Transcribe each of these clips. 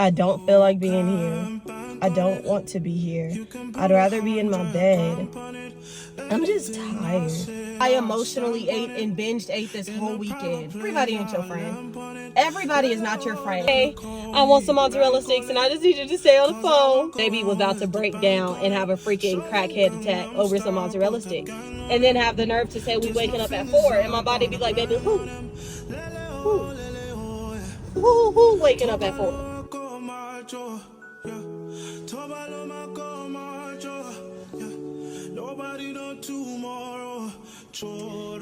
I don't feel like being here. I don't want to be here. I'd rather be in my bed. I'm just tired. I emotionally ate and ate this whole weekend. Everybody ain't your friend. Everybody is not your friend. Hey, I want some mozzarella sticks and I just need you to stay on the phone. Baby was about to break down and have a freaking crackhead attack over some mozzarella sticks. And then have the nerve to say we waking up at 4 and my body be like, baby, who? Who waking up at 4?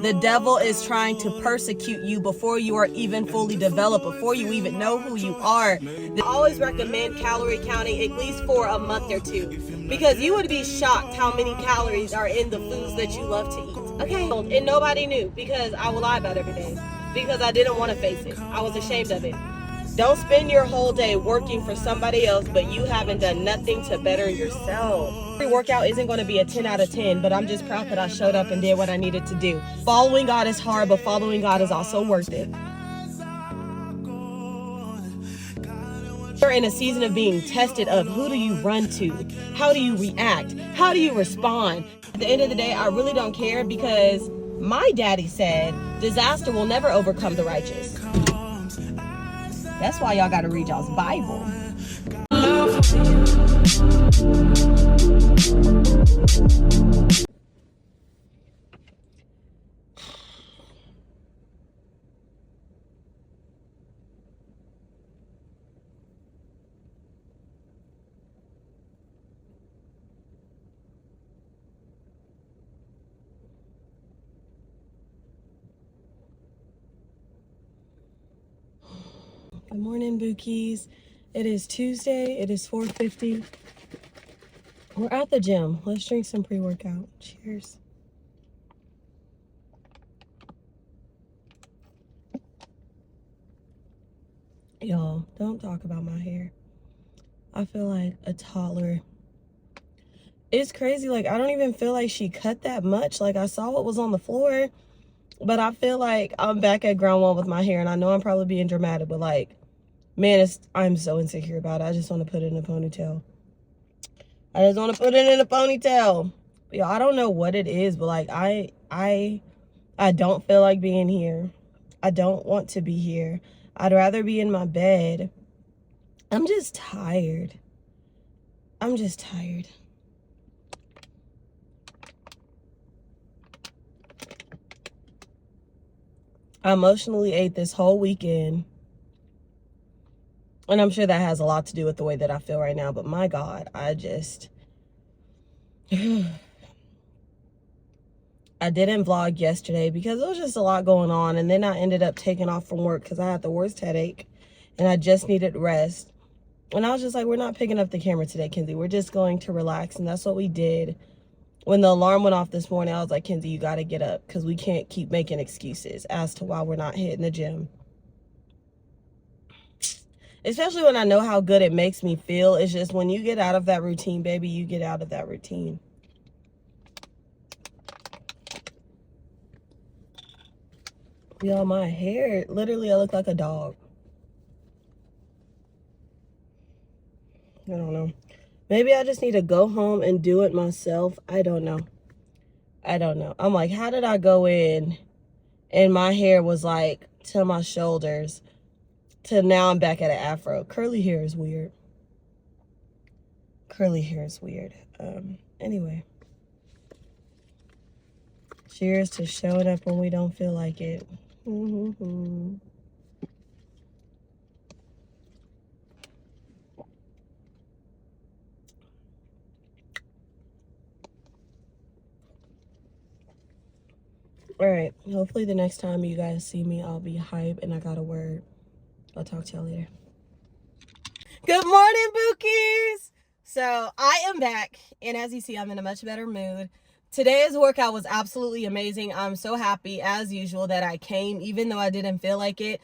The devil is trying to persecute you before you are even fully developed, before you even know who you are. I always recommend calorie counting at least for a month or two, because you would be shocked how many calories are in the foods that you love to eat. Okay, and nobody knew, because I will lie about every day, because I didn't want to face it. I was ashamed of it. Don't spend your whole day working for somebody else, but you haven't done nothing to better yourself. Every workout isn't going to be a 10 out of 10, but I'm just proud that I showed up and did what I needed to do. Following God is hard, but following God is also worth it. You're in a season of being tested of who do you run to? How do you react? How do you respond? At the end of the day, I really don't care, because my daddy said disaster will never overcome the righteous. That's why y'all got to read y'all's Bible. Good morning, bookies. It is Tuesday. It is 4:50. We're at the gym. Let's drink some pre-workout. Cheers. Y'all, don't talk about my hair. I feel like a toddler. It's crazy. Like, I don't even feel like she cut that much. Like, I saw what was on the floor, but I feel like I'm back at ground one with my hair, and I know I'm probably being dramatic, but like, man, I'm so insecure about it. I just want to put it in a ponytail. But y'all, I don't know what it is, but like, I don't feel like being here. I don't want to be here. I'd rather be in my bed. I'm just tired. I'm just tired. I emotionally ate this whole weekend. And I'm sure that has a lot to do with the way that I feel right now. But my God, I just... I didn't vlog yesterday because there was just a lot going on. And then I ended up taking off from work because I had the worst headache. And I just needed rest. And I was just like, we're not picking up the camera today, Kenzie. We're just going to relax. And that's what we did. When the alarm went off this morning, I was like, Kenzie, you got to get up, because we can't keep making excuses as to why we're not hitting the gym. Especially when I know how good it makes me feel. It's just when you get out of that routine, baby, you get out of that routine. Y'all, my hair, literally, I look like a dog. I don't know. Maybe I just need to go home and do it myself. I don't know. I'm like, how did I go in and my hair was like to my shoulders to now I'm back at an afro? Curly hair is weird. Anyway. Cheers to showing up when we don't feel like it. All right, hopefully the next time you guys see me, I'll be hype and I got a word. I'll talk to y'all later. Good morning, bookies. So I am back, and as you see, I'm in a much better mood. Today's workout was absolutely amazing. I'm so happy, as usual, that I came, even though I didn't feel like it.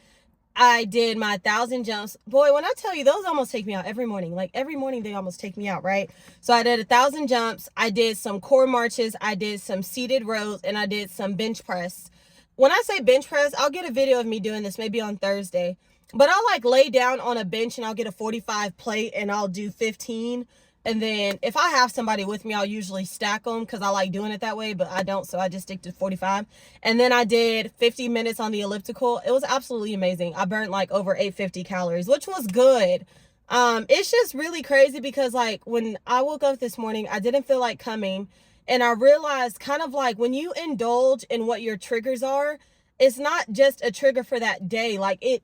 I did my 1,000 jumps. Boy, when I tell you, those almost take me out every morning. Like, every morning they almost take me out, right? So I did 1,000 jumps. I did some core marches. I did some seated rows, and I did some bench press. When I say bench press, I'll get a video of me doing this maybe on Thursday. But I'll like lay down on a bench and I'll get a 45 plate and I'll do 15. And then if I have somebody with me, I'll usually stack them because I like doing it that way, but I don't, so I just stick to 45. And then I did 50 minutes on the elliptical. It was absolutely amazing. I burnt like over 850 calories, which was good. It's just really crazy because like when I woke up this morning, I didn't feel like coming. And I realized kind of like when you indulge in what your triggers are, it's not just a trigger for that day. Like it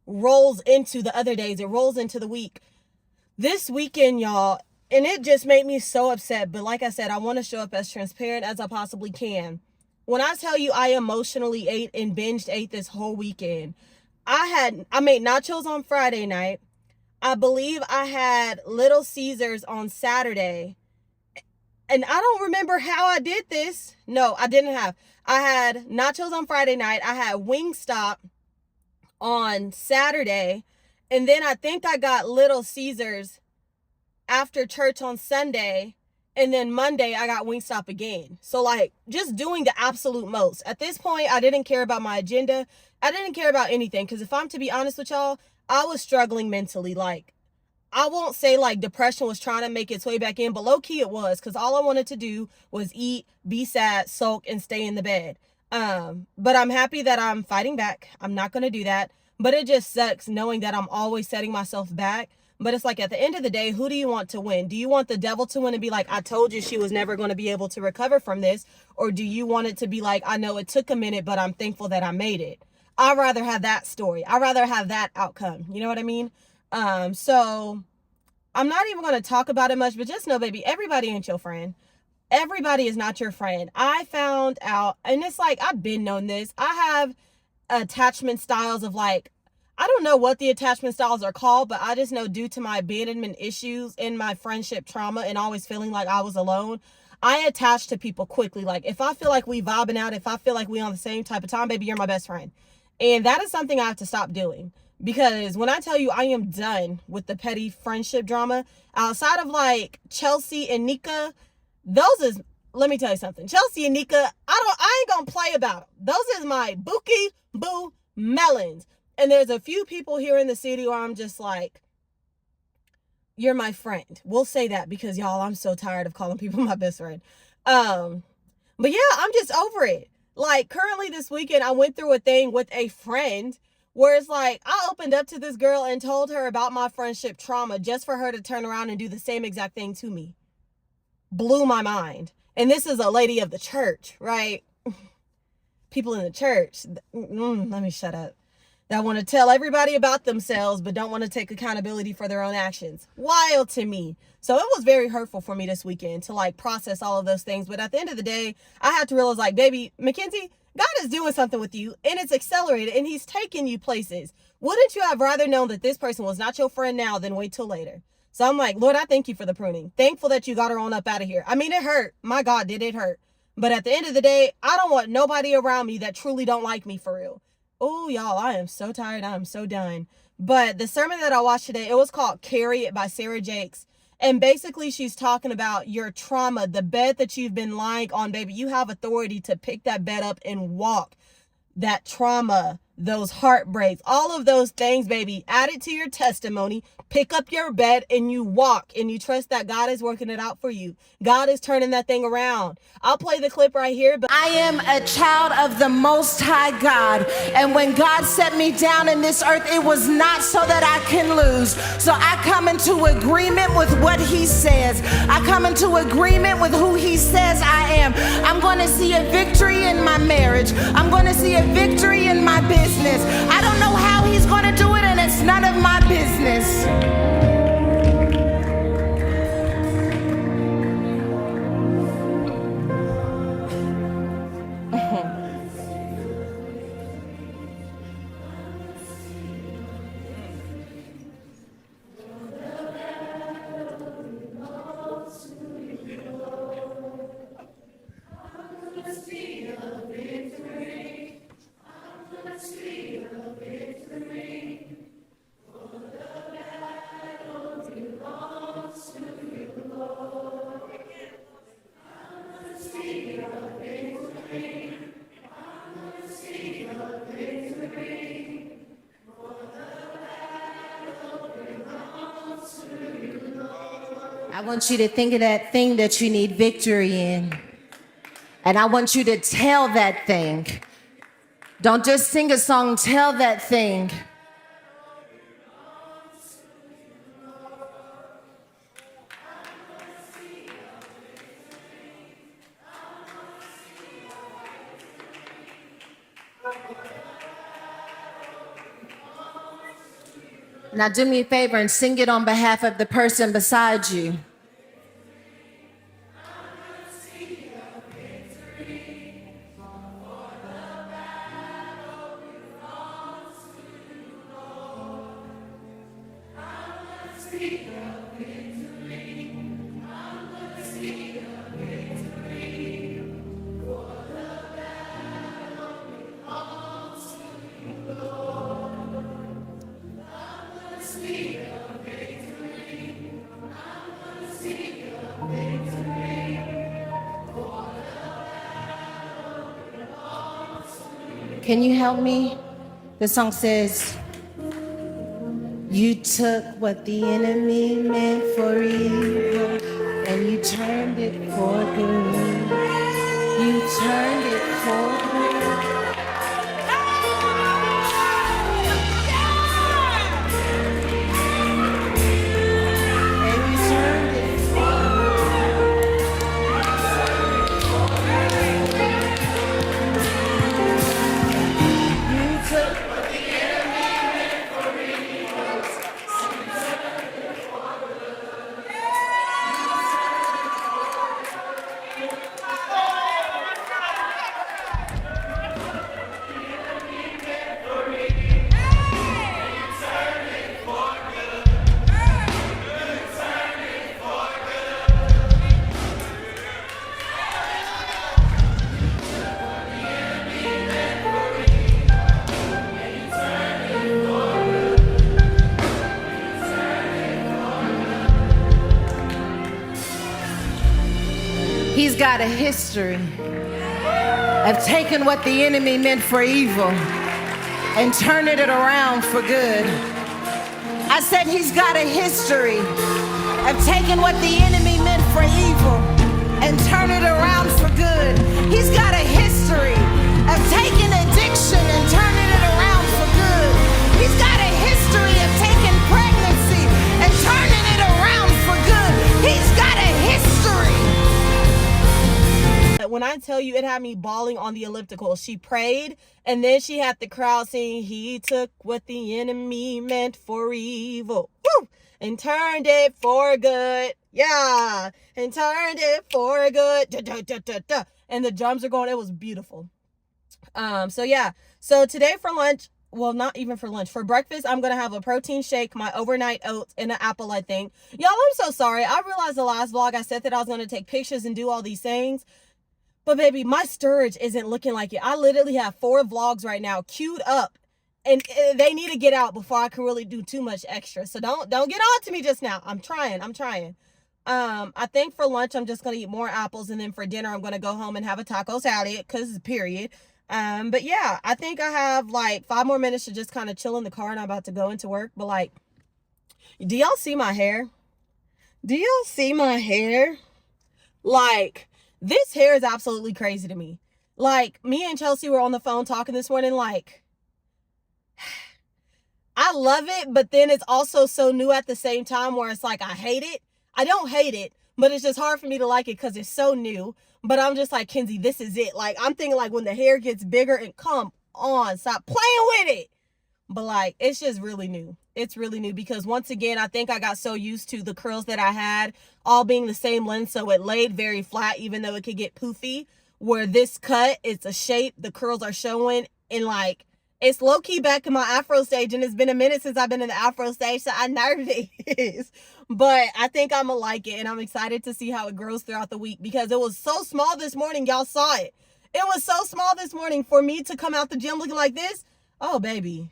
rolls into the other days. It rolls into the week. This weekend, y'all, and it just made me so upset. But like I said, I want to show up as transparent as I possibly can. When I tell you I emotionally ate and binged ate this whole weekend, I made nachos on Friday night. I believe I had Little Caesars on Saturday. And I don't remember how I did this. No, I didn't have. I had nachos on Friday night. I had Wingstop on Saturday. And then I think I got Little Caesars after church on Sunday. And then Monday I got Wingstop again. So like just doing the absolute most. At this point, I didn't care about my agenda. I didn't care about anything. Because if I'm to be honest with y'all, I was struggling mentally. Like I won't say like depression was trying to make its way back in, but low key it was. Because all I wanted to do was eat, be sad, sulk, and stay in the bed. But I'm happy that I'm fighting back. I'm not going to do that. But it just sucks knowing that I'm always setting myself back. But it's like at the end of the day, who do you want to win? Do you want the devil to win and be like, I told you she was never going to be able to recover from this? Or do you want it to be like, I know it took a minute, but I'm thankful that I made it? I'd rather have that story. I'd rather have that outcome. You know what I mean? So I'm not even going to talk about it much, but just know, baby, everybody ain't your friend. Everybody is not your friend. I found out, and it's like, I've been known this. I have attachment styles of like, I don't know what the attachment styles are called, but I just know due to my abandonment issues and my friendship trauma and always feeling like I was alone, I attach to people quickly. Like if I feel like we vibing out, if I feel like we on the same type of time, baby, you're my best friend. And that is something I have to stop doing. Because when I tell you I am done with the petty friendship drama, outside of like Chelsea and Nika, those is, let me tell you something. Chelsea and Nika, I ain't gonna play about them. Those is my bookie boo melons. And there's a few people here in the city where I'm just like, you're my friend. We'll say that because y'all, I'm so tired of calling people my best friend. But yeah, I'm just over it. Like currently this weekend, I went through a thing with a friend where it's like, I opened up to this girl and told her about my friendship trauma just for her to turn around and do the same exact thing to me. Blew my mind. And this is a lady of the church, right? People in the church. Let me shut up. That want to tell everybody about themselves, but don't want to take accountability for their own actions. Wild to me. So it was very hurtful for me this weekend to like process all of those things. But at the end of the day, I had to realize like, baby, Mackenzie, God is doing something with you and it's accelerated and he's taking you places. Wouldn't you have rather known that this person was not your friend now than wait till later? So I'm like, Lord, I thank you for the pruning. Thankful that you got her on up out of here. I mean, it hurt. My God, did it hurt. But at the end of the day, I don't want nobody around me that truly don't like me for real. Oh, y'all, I am so tired. I am so done. But the sermon that I watched today, it was called Carry It by Sarah Jakes. And basically she's talking about your trauma, the bed that you've been lying on, baby. You have authority to pick that bed up and walk. That trauma, those heartbreaks, all of those things, baby, add it to your testimony. Pick up your bed and you walk and you trust that God is working it out for you. God is turning that thing around. I'll play the clip right here. But I am a child of the Most High God. And when God set me down in this earth, it was not so that I can lose. So I come into agreement with what he says. I come into agreement with who he says I am. I'm going to see a victory in my marriage. I'm going to see a victory in my business. I don't know how he's going to do it, and it's none of my business. I want you to think of that thing that you need victory in. And I want you to tell that thing. Don't just sing a song, tell that thing. Now do me a favor and sing it on behalf of the person beside you. Can you help me? The song says, you took what the enemy meant for evil and you turned it for good. You turned it for good. And you turned it for good. You took what the enemy meant for evil. He's got a history of taking what the enemy meant for evil and turning it around for good. I said he's got a history of taking what the enemy meant for evil and turning it around for good. He's got a history of taking addiction and turning it around for good. He's got a history of taking pregnancy and turning it around for good. He's got a history. When I tell you, it had me bawling on the elliptical. She prayed, and then she had the crowd singing, he took what the enemy meant for evil, woo, and turned it for good. Yeah, and turned it for good. Da, da, da, da, da. And the drums are going. It was beautiful. So yeah. So today for lunch, well, not even for lunch, for breakfast, I'm gonna have a protein shake, my overnight oats, and an apple, I think. Y'all, I'm so sorry. I realized the last vlog I said that I was gonna take pictures and do all these things. But baby, my storage isn't looking like it. I literally have 4 vlogs right now queued up, and they need to get out before I can really do too much extra. So don't get on to me just now. I'm trying. I think for lunch, I'm just going to eat more apples. And then for dinner, I'm going to go home and have a taco salad because period. But yeah, I think I have like 5 more minutes to just kind of chill in the car, and I'm about to go into work. But like, do y'all see my hair? Do y'all see my hair? Like, this hair is absolutely crazy to me. Like, me and Chelsea were on the phone talking this morning, like, I love it, but then it's also so new at the same time where it's like, I hate it. I don't hate it, but it's just hard for me to like it because it's so new. But I'm just like, Kenzie, this is it. Like, I'm thinking like when the hair gets bigger, and come on, stop playing with it. But like, it's just really new. It's really new because once again, I think I got so used to the curls that I had all being the same length. So it laid very flat, even though it could get poofy. Where this cut, it's a shape, the curls are showing, and like, it's low-key back in my afro stage, and it's been a minute since I've been in the afro stage, so I'm nervous. But I think I'm gonna like it, and I'm excited to see how it grows throughout the week because it was so small this morning. Y'all saw it. It was so small this morning for me to come out the gym looking like this. Oh, baby.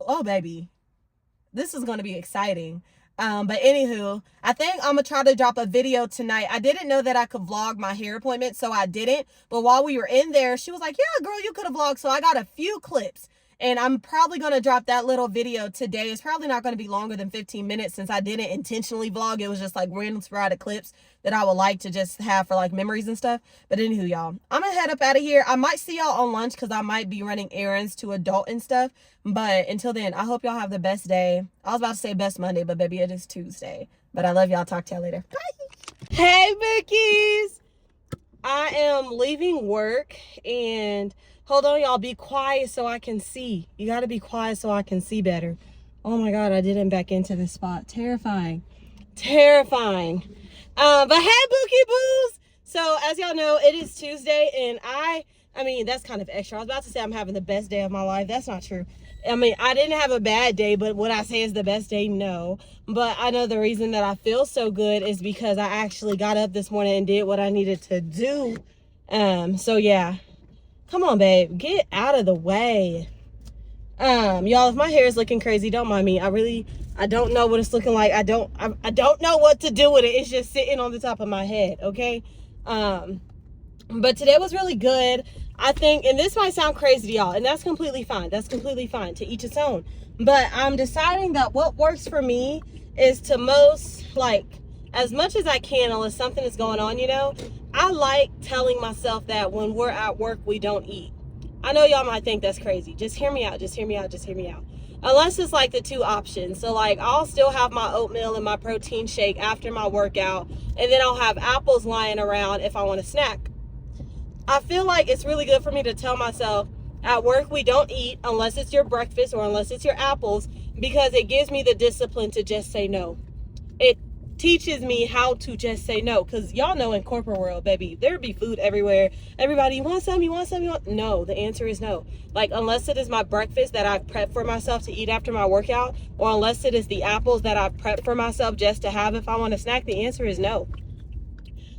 Oh, baby. This is going to be exciting. But anywho, I think I'm gonna try to drop a video tonight. I didn't know that I could vlog my hair appointment, so I didn't. But while we were in there, she was like, yeah, girl, you could have vlogged. So I got a few clips. And I'm probably going to drop that little video today. It's probably not going to be longer than 15 minutes since I didn't intentionally vlog. It was just like random sporadic clips that I would like to just have for like memories and stuff. But anywho, y'all, I'm going to head up out of here. I might see y'all on lunch because I might be running errands to adult and stuff. But until then, I hope y'all have the best day. I was about to say best Monday, but baby, it is Tuesday. But I love y'all. Talk to y'all later. Bye. Hey, bookies. I am leaving work and hold on, y'all. Be quiet so I can see. You got to be quiet so I can see better. Oh my God, I didn't back into this spot. Terrifying. Terrifying. But hey, bookie boos. So as y'all know, it is Tuesday and I mean, that's kind of extra. I was about to say I'm having the best day of my life. That's not true. I mean, I didn't have a bad day, but what I say is the best day, no. But I know the reason that I feel so good is because I actually got up this morning and did what I needed to do. So yeah. Come on, babe. Get out of the way. Y'all, if my hair is looking crazy, don't mind me. I don't know what it's looking like. I don't know what to do with it. It's just sitting on the top of my head, okay? But today was really good. I think, and this might sound crazy to y'all, and that's completely fine. That's completely fine. To each its own. But I'm deciding that what works for me is to most, like, as much as I can, unless something is going on, you know, I like telling myself that when we're at work, we don't eat. I know y'all might think that's crazy. Just hear me out. Just hear me out. Just hear me out. Unless it's like the two options. So like I'll still have my oatmeal and my protein shake after my workout. And then I'll have apples lying around if I want to snack. I feel like it's really good for me to tell myself at work we don't eat unless it's your breakfast or unless it's your apples, because it gives me the discipline to just say no. It teaches me how to just say no, because y'all know in corporate world, baby, there be food everywhere. Everybody, you want some, you want some, you want? No, the answer is no. Like, unless it is my breakfast that I've prepped for myself to eat after my workout, or unless it is the apples that I've prepped for myself just to have if I want to snack, the answer is no.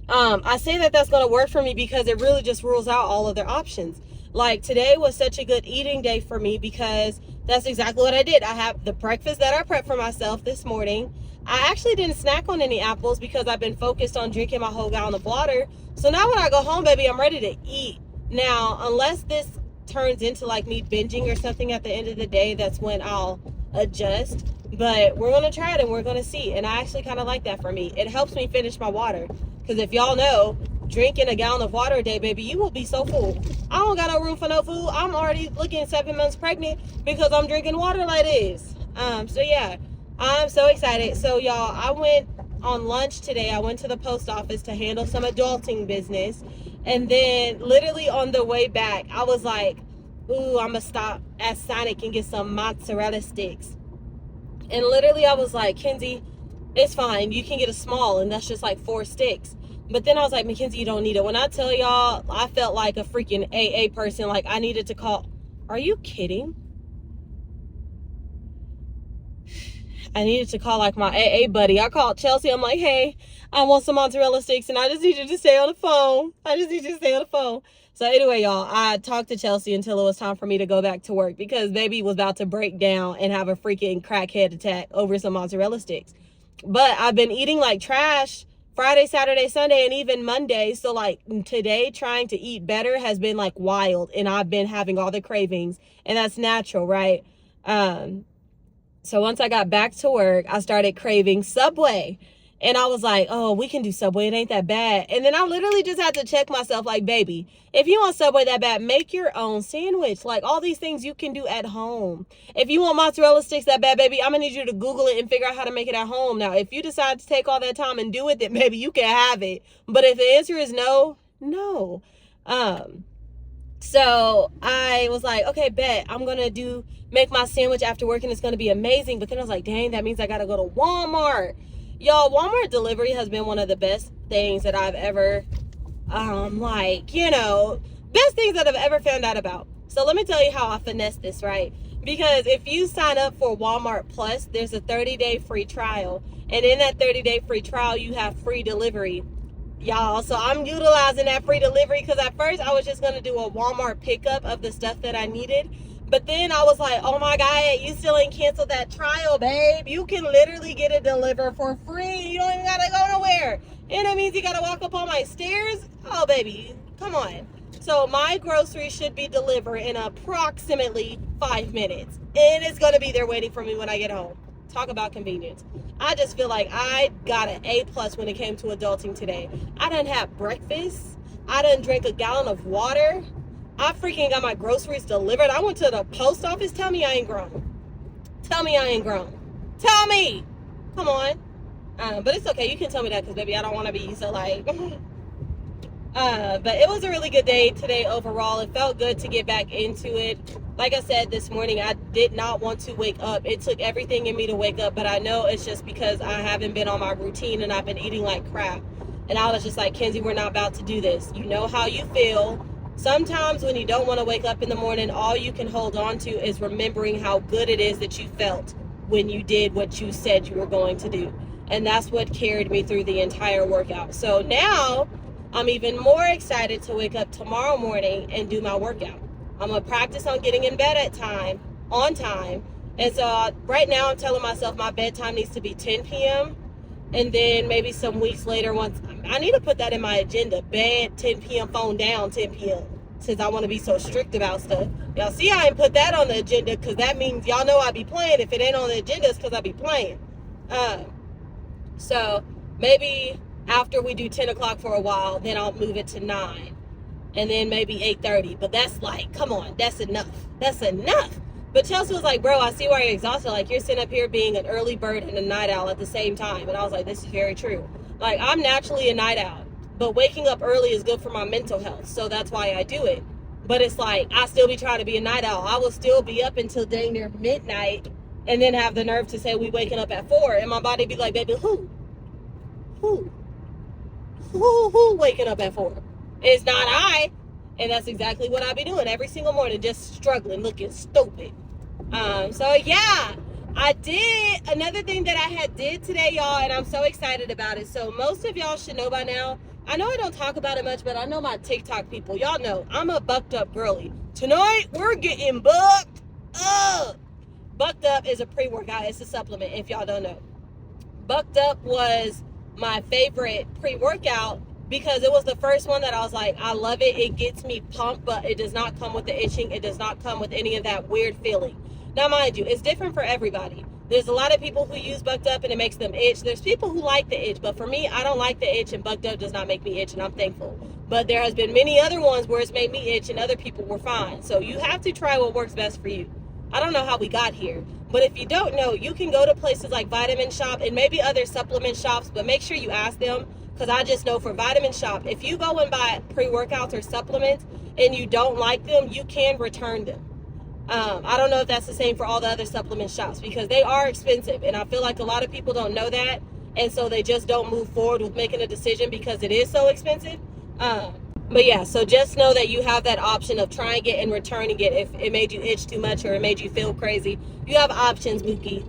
I say that that's going to work for me because it really just rules out all other options. Like, today was such a good eating day for me because that's exactly what I did. I have the breakfast that I prepped for myself this morning. I actually didn't snack on any apples because I've been focused on drinking my whole gallon of water. So now when I go home, baby, I'm ready to eat. Now, unless this turns into like me binging or something at the end of the day, that's when I'll adjust. But we're going to try it and we're going to see. And I actually kind of like that for me. It helps me finish my water. Because if y'all know, drinking a gallon of water a day, baby, you will be so full. I don't got no room for no food. I'm already looking 7 months pregnant because I'm drinking water like this. So yeah, I'm so excited. So y'all, I went on lunch today. I went to the post office to handle some adulting business. And then literally on the way back, I was like, ooh, I'm going to stop at Sonic and get some mozzarella sticks. And literally I was like, Kenzie, it's fine. You can get a small and that's just like 4 sticks. But then I was like, Mackenzie, you don't need it. When I tell y'all, I felt like a freaking AA person. Like I needed to call. Are you kidding? I needed to call like my AA buddy. I called Chelsea. I'm like, hey, I want some mozzarella sticks and I just need you to stay on the phone. I just need you to stay on the phone. So anyway, y'all, I talked to Chelsea until it was time for me to go back to work because baby was about to break down and have a freaking crackhead attack over some mozzarella sticks. But I've been eating like trash Friday, Saturday, Sunday, and even Monday. So like today, trying to eat better has been like wild. And I've been having all the cravings. And that's natural, right? So once I got back to work, I started craving Subway. And I was like, oh, we can do Subway. It ain't that bad. And then I literally just had to check myself like, baby, if you want Subway that bad, make your own sandwich. Like all these things you can do at home. If you want mozzarella sticks that bad, baby, I'm going to need you to Google it and figure out how to make it at home. Now, if you decide to take all that time and do it, then maybe you can have it. But if the answer is no, no. So I was like, okay, bet I'm going to make my sandwich after work and it's going to be amazing. But then I was like, dang, that means I got to go to Walmart. Y'all, Walmart delivery has been one of the best things that I've ever, best things that I've ever found out about. So let me tell you how I finesse this, right? Because if you sign up for Walmart Plus, there's a 30-day free trial. And in that 30-day free trial, you have free delivery, y'all. So I'm utilizing that free delivery because at first I was just going to do a Walmart pickup of the stuff that I needed. But then I was like, oh my God, you still ain't canceled that trial, babe. You can literally get it delivered for free. You don't even got to go nowhere. And that means you got to walk up all my stairs. Oh, baby, come on. So my groceries should be delivered in approximately 5 minutes. And it's going to be there waiting for me when I get home. Talk about convenience. I just feel like I got an A+ when it came to adulting today. I done had breakfast. I done drank a gallon of water. I freaking got my groceries delivered. I went to the post office. Tell me I ain't grown. Tell me I ain't grown. Tell me. Come on. But it's okay. You can tell me that because, baby, I don't want to be so like... but it was a really good day today overall. It felt good to get back into it. Like I said this morning, I did not want to wake up. It took everything in me to wake up, but I know it's just because I haven't been on my routine and I've been eating like crap. And I was just like, Kenzie, we're not about to do this. You know how you feel. Sometimes when you don't want to wake up in the morning, all you can hold on to is remembering how good it is that you felt when you did what you said you were going to do. And that's what carried me through the entire workout. So now I'm even more excited to wake up tomorrow morning and do my workout. I'm going to practice on getting in bed on time. And so right now I'm telling myself my bedtime needs to be 10 p.m. And then maybe some weeks later, once I need to put that in my agenda, bed 10 p.m., phone down 10 p.m. since I want to be so strict about stuff. Y'all see I ain't put that on the agenda because that means y'all know I be playing. If it ain't on the agenda, it's because I be playing. So maybe after we do 10 o'clock for a while, then I'll move it to 9. And then maybe 8:30. But that's like, come on, that's enough. That's enough. But Chelsea was like, bro, I see why you're exhausted. Like, you're sitting up here being an early bird and a night owl at the same time. And I was like, this is very true. Like, I'm naturally a night owl. But waking up early is good for my mental health. So that's why I do it. But it's like, I still be trying to be a night owl. I will still be up until dang near midnight. And then have the nerve to say we waking up at 4. And my body be like, baby, who waking up at 4? It's not I. And that's exactly what I be doing every single morning, just struggling, looking stupid. So yeah, I did another thing that I did today, y'all, and I'm so excited about it. So most of y'all should know by now. I know I don't talk about it much, but I know my TikTok people, y'all know I'm a bucked up girly. Tonight we're getting bucked up. Bucked Up is a pre-workout. It's a supplement if y'all don't know. Bucked Up was my favorite pre-workout because it was the first one that I was like, I love it. It gets me pumped, but it does not come with the itching. It does not come with any of that weird feeling. Now, mind you, it's different for everybody. There's a lot of people who use Bucked Up and it makes them itch. There's people who like the itch, but for me, I don't like the itch, and Bucked Up does not make me itch, and I'm thankful. But there has been many other ones where it's made me itch and other people were fine. So you have to try what works best for you. I don't know how we got here, but if you don't know, you can go to places like Vitamin Shop and maybe other supplement shops, but make sure you ask them, because I just know for Vitamin Shop, if you go and buy pre-workouts or supplements and you don't like them, you can return them. I don't know if that's the same for all the other supplement shops because they are expensive, and I feel like a lot of people don't know that, and so they just don't move forward with making a decision because it is so expensive. But yeah, so just know that you have that option of trying it and returning it if it made you itch too much or it made you feel crazy. You have options, Bookie.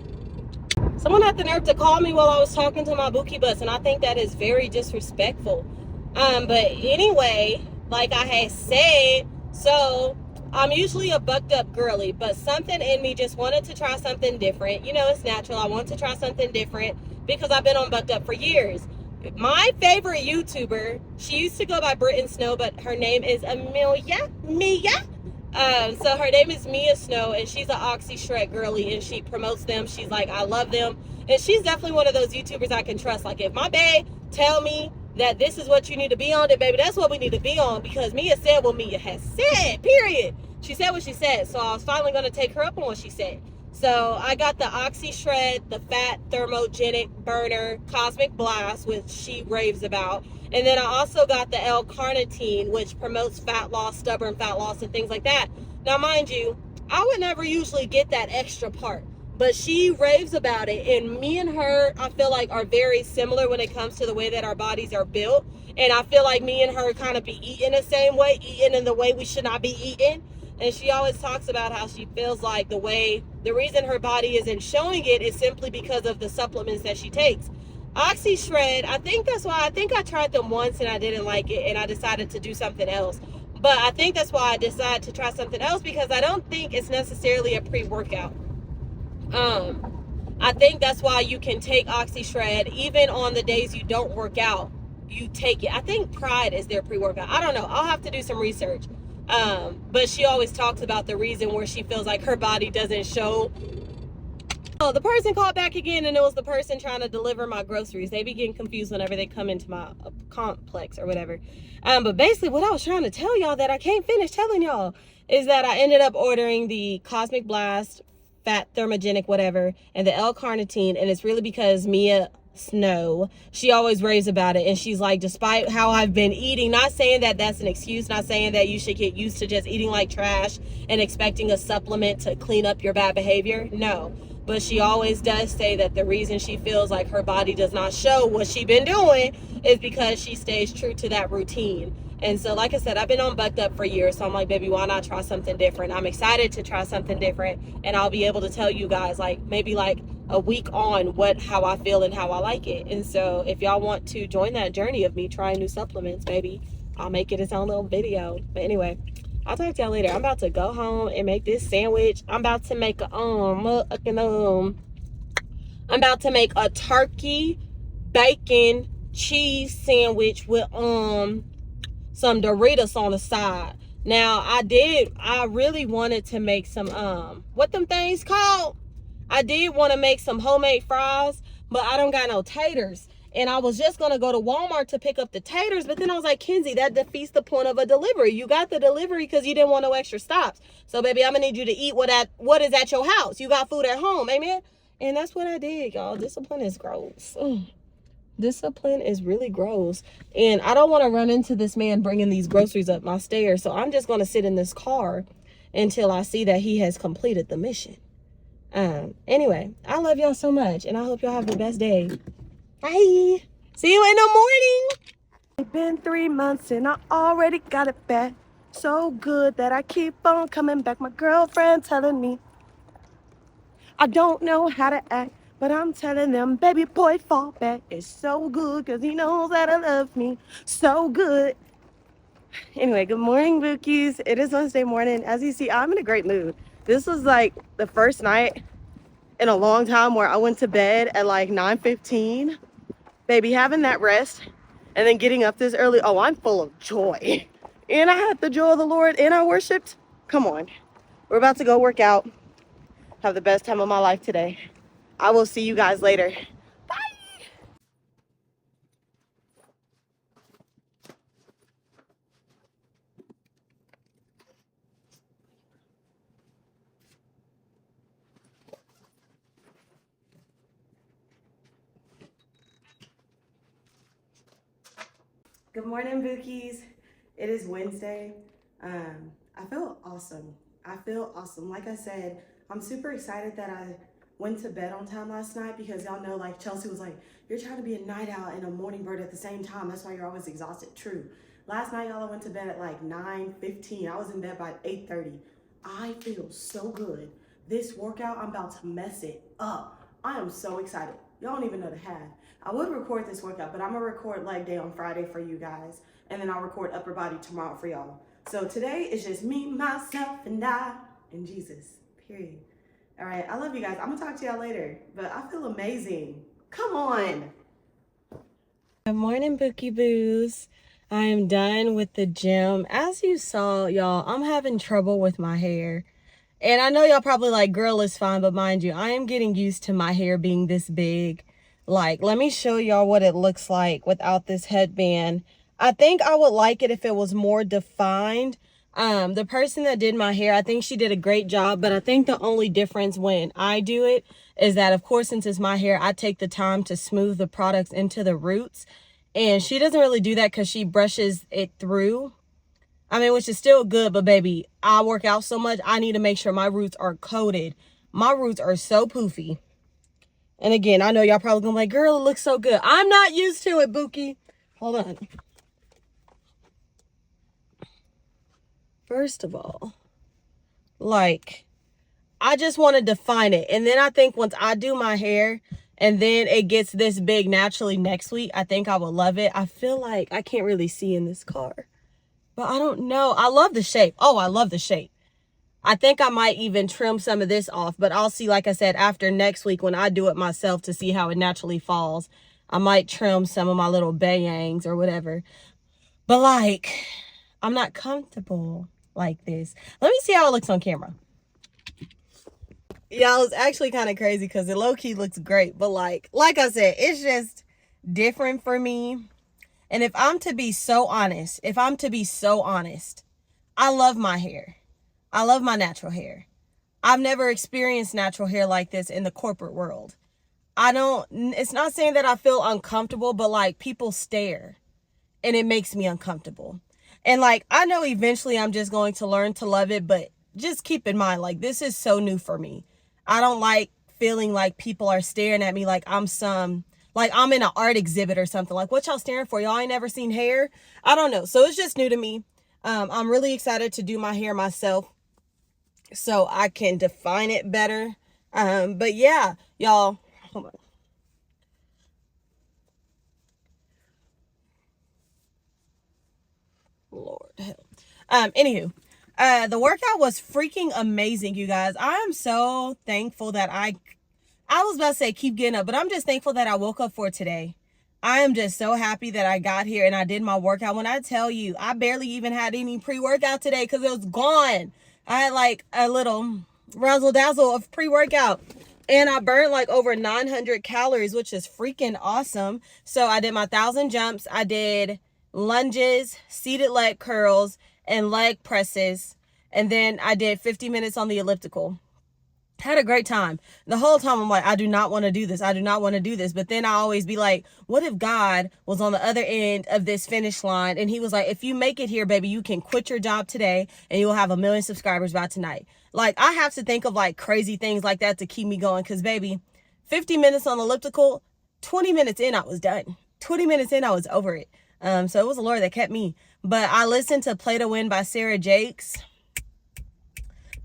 Someone had the nerve to call me while I was talking to my Bookie bus, and I think that is very disrespectful. But anyway, like I had said, so I'm usually a bucked up girly, but something in me just wanted to try something different. You know, it's natural. I want to try something different because I've been on Bucked Up for years. My favorite YouTuber, she used to go by Britton Snow, but her name is Mia. So her name is Mia Snow, and she's an Oxy Shred girly, and she promotes them. She's like, I love them. And she's definitely one of those YouTubers I can trust. Like, if my bae tell me that this is what you need to be on, then baby, that's what we need to be on, because Mia said what Mia has said, period. She said what she said, so I was finally going to take her up on what she said. So I got the Oxy Shred, the Fat Thermogenic Burner Cosmic Blast, which she raves about. And then I also got the L-carnitine, which promotes fat loss, stubborn fat loss, and things like that. Now, mind you, I would never usually get that extra part, but she raves about it. And me and her, I feel like, are very similar when it comes to the way that our bodies are built. And I feel like me and her kind of be eating the same way, eating in the way we should not be eating. And she always talks about how she feels like the reason her body isn't showing it is simply because of the supplements that she takes. Oxy Shred, I think I tried them once and I didn't like it, and I decided to do something else. But I think that's why I decided to try something else, because I don't think it's necessarily a pre-workout. I think that's why you can take Oxy Shred even on the days you don't work out you take it. I think Pride is their pre-workout. I don't know. I'll have to do some research. But she always talks about the reason where she feels like her body doesn't show. Oh, the person called back again, and it was the person trying to deliver my groceries. They be getting confused whenever they come into my complex or whatever. But basically what I was trying to tell y'all that I can't finish telling y'all is that I ended up ordering the Cosmic Blast, Fat Thermogenic, whatever, and the L-carnitine, and it's really because Mia Snow, she always raves about it, and she's like, despite how I've been eating, not saying that that's an excuse, not saying that you should get used to just eating like trash and expecting a supplement to clean up your bad behavior, no. But she always does say that the reason she feels like her body does not show what she's been doing is because she stays true to that routine. And so, like I said, I've been on Bucked Up for years. So I'm like, baby, why not try something different? I'm excited to try something different. And I'll be able to tell you guys, like, maybe like a week on how I feel and how I like it. And so if y'all want to join that journey of me trying new supplements, baby, I'll make it its own little video. But anyway, I'll talk to y'all later. I'm about to go home and make this sandwich. I'm about to make a turkey bacon cheese sandwich with some Doritos on the side. Now I really wanted to make some what them things called? I did want to make some homemade fries, but I don't got no taters. And I was just going to go to Walmart to pick up the taters. But then I was like, Kenzie, that defeats the point of a delivery. You got the delivery because you didn't want no extra stops. So, baby, I'm going to need you to eat what is at your house. You got food at home. Amen? And that's what I did, y'all. Discipline is gross. Discipline is really gross. And I don't want to run into this man bringing these groceries up my stairs. So I'm just going to sit in this car until I see that he has completed the mission. Anyway, I love y'all so much. And I hope y'all have the best day. Bye. See you in the morning. It's been 3 months and I already got it back. So good that I keep on coming back. My girlfriend telling me I don't know how to act, but I'm telling them, baby boy, fall back. It's so good because he knows that I love me so good. Anyway, good morning, Bookies. It is Wednesday morning. As you see, I'm in a great mood. This was like the first night in a long time where I went to bed at like 9:15. Baby, having that rest and then getting up this early. Oh, I'm full of joy. And I had the joy of the Lord and I worshiped. Come on. We're about to go work out. Have the best time of my life today. I will see you guys later. Bye. Good morning, Bookies. It is Wednesday. I feel awesome. Like I said, I'm super excited that I went to bed on time last night because y'all know, like Chelsea was like, you're trying to be a night owl and a morning bird at the same time. That's why you're always exhausted. True. Last night, y'all, I went to bed at like 9:15. I was in bed by 8:30. I feel so good. This workout, I'm about to mess it up. I am so excited. Y'all don't even know the half. I would record this workout, but I'm gonna record leg day on Friday for you guys. And then I'll record upper body tomorrow for y'all. So today is just me, myself, and I, and Jesus, period. All right, I love you guys. I'm gonna talk to y'all later, but I feel amazing. Come on. Good morning, Bookie Boos. I am done with the gym. As you saw, y'all, I'm having trouble with my hair. And I know y'all probably like, girl, it's fine, but mind you, I am getting used to my hair being this big. Like, let me show y'all what it looks like without this headband. I think I would like it if it was more defined. The person that did my hair, I think she did a great job, but I think the only difference when I do it is that, of course, since it's my hair, I take the time to smooth the products into the roots. And she doesn't really do that because she brushes it through. I mean, which is still good, but baby, I work out so much, I need to make sure my roots are coated. My roots are so poofy. And again, I know y'all probably gonna be like, girl, it looks so good. I'm not used to it, Bookie. Hold on. First of all, like, I just want to define it. And then I think once I do my hair and then it gets this big naturally next week, I think I will love it. I feel like I can't really see in this car, but I don't know. I love the shape. Oh, I love the shape. I think I might even trim some of this off, but I'll see, like I said, after next week when I do it myself to see how it naturally falls. I might trim some of my little bayangs or whatever. But like, I'm not comfortable like this. Let me see how it looks on camera. Y'all, it's actually kind of crazy because it low-key looks great. But like I said, it's just different for me. And if I'm to be so honest, I love my hair. I love my natural hair. I've never experienced natural hair like this in the corporate world. It's not saying that I feel uncomfortable, but like people stare and it makes me uncomfortable. And like, I know eventually I'm just going to learn to love it, but just keep in mind, like, this is so new for me. I don't like feeling like people are staring at me like I'm in an art exhibit or something. Like, what y'all staring for? Y'all ain't never seen hair? I don't know. So it's just new to me. I'm really excited to do my hair myself so I can define it better. But yeah, y'all, hold on. Lord help. Anywho, the workout was freaking amazing, you guys. I am so thankful that I was about to say keep getting up, but I'm just thankful that I woke up for today. I am just so happy that I got here and I did my workout. When I tell you, I barely even had any pre-workout today because it was gone. I had like a little razzle dazzle of pre-workout and I burned like over 900 calories, which is freaking awesome. So I did my 1,000 jumps. I did lunges, seated leg curls, and leg presses. And then I did 50 minutes on the elliptical. Had a great time. The whole time I'm like, I do not want to do this. I do not want to do this. But then I always be like, what if God was on the other end of this finish line and he was like, if you make it here, baby, you can quit your job today and you'll have 1 million subscribers by tonight. Like, I have to think of like crazy things like that to keep me going. Because baby, 50 minutes on the elliptical, 20 minutes in, I was done. 20 minutes in, I was over it. So it was the Lord that kept me. But I listened to Play to Win by Sarah Jakes.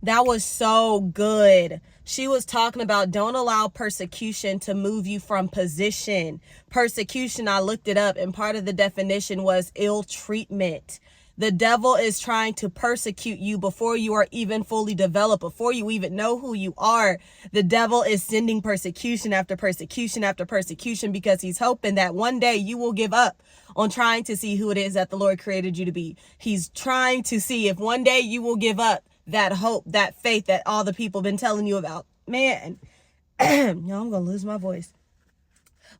That was so good. She was talking about don't allow persecution to move you from position. Persecution, I looked it up, and part of the definition was ill treatment. The devil is trying to persecute you before you are even fully developed, before you even know who you are. The devil is sending persecution after persecution after persecution because he's hoping that one day you will give up on trying to see who it is that the Lord created you to be. He's trying to see if one day you will give up that hope, that faith that all the people been telling you about. Man, I'm going to lose my voice.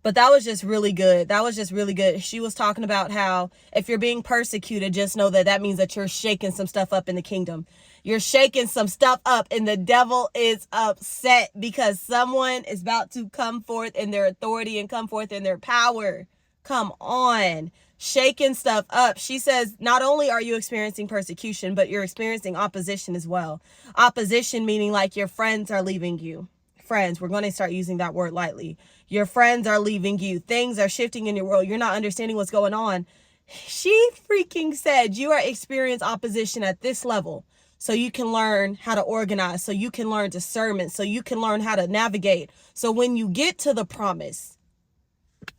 But that was just really good. That was just really good. She was talking about how if you're being persecuted, just know that that means that you're shaking some stuff up in the kingdom. You're shaking some stuff up and the devil is upset because someone is about to come forth in their authority and come forth in their power. Come on. Shaking stuff up. She says, not only are you experiencing persecution, but you're experiencing opposition as well. Opposition meaning like your friends are leaving you. Friends, we're going to start using that word lightly. Your friends are leaving you. Things are shifting in your world. You're not understanding what's going on. She freaking said you are experiencing opposition at this level so you can learn how to organize, so you can learn discernment, so you can learn how to navigate. So when you get to the promise,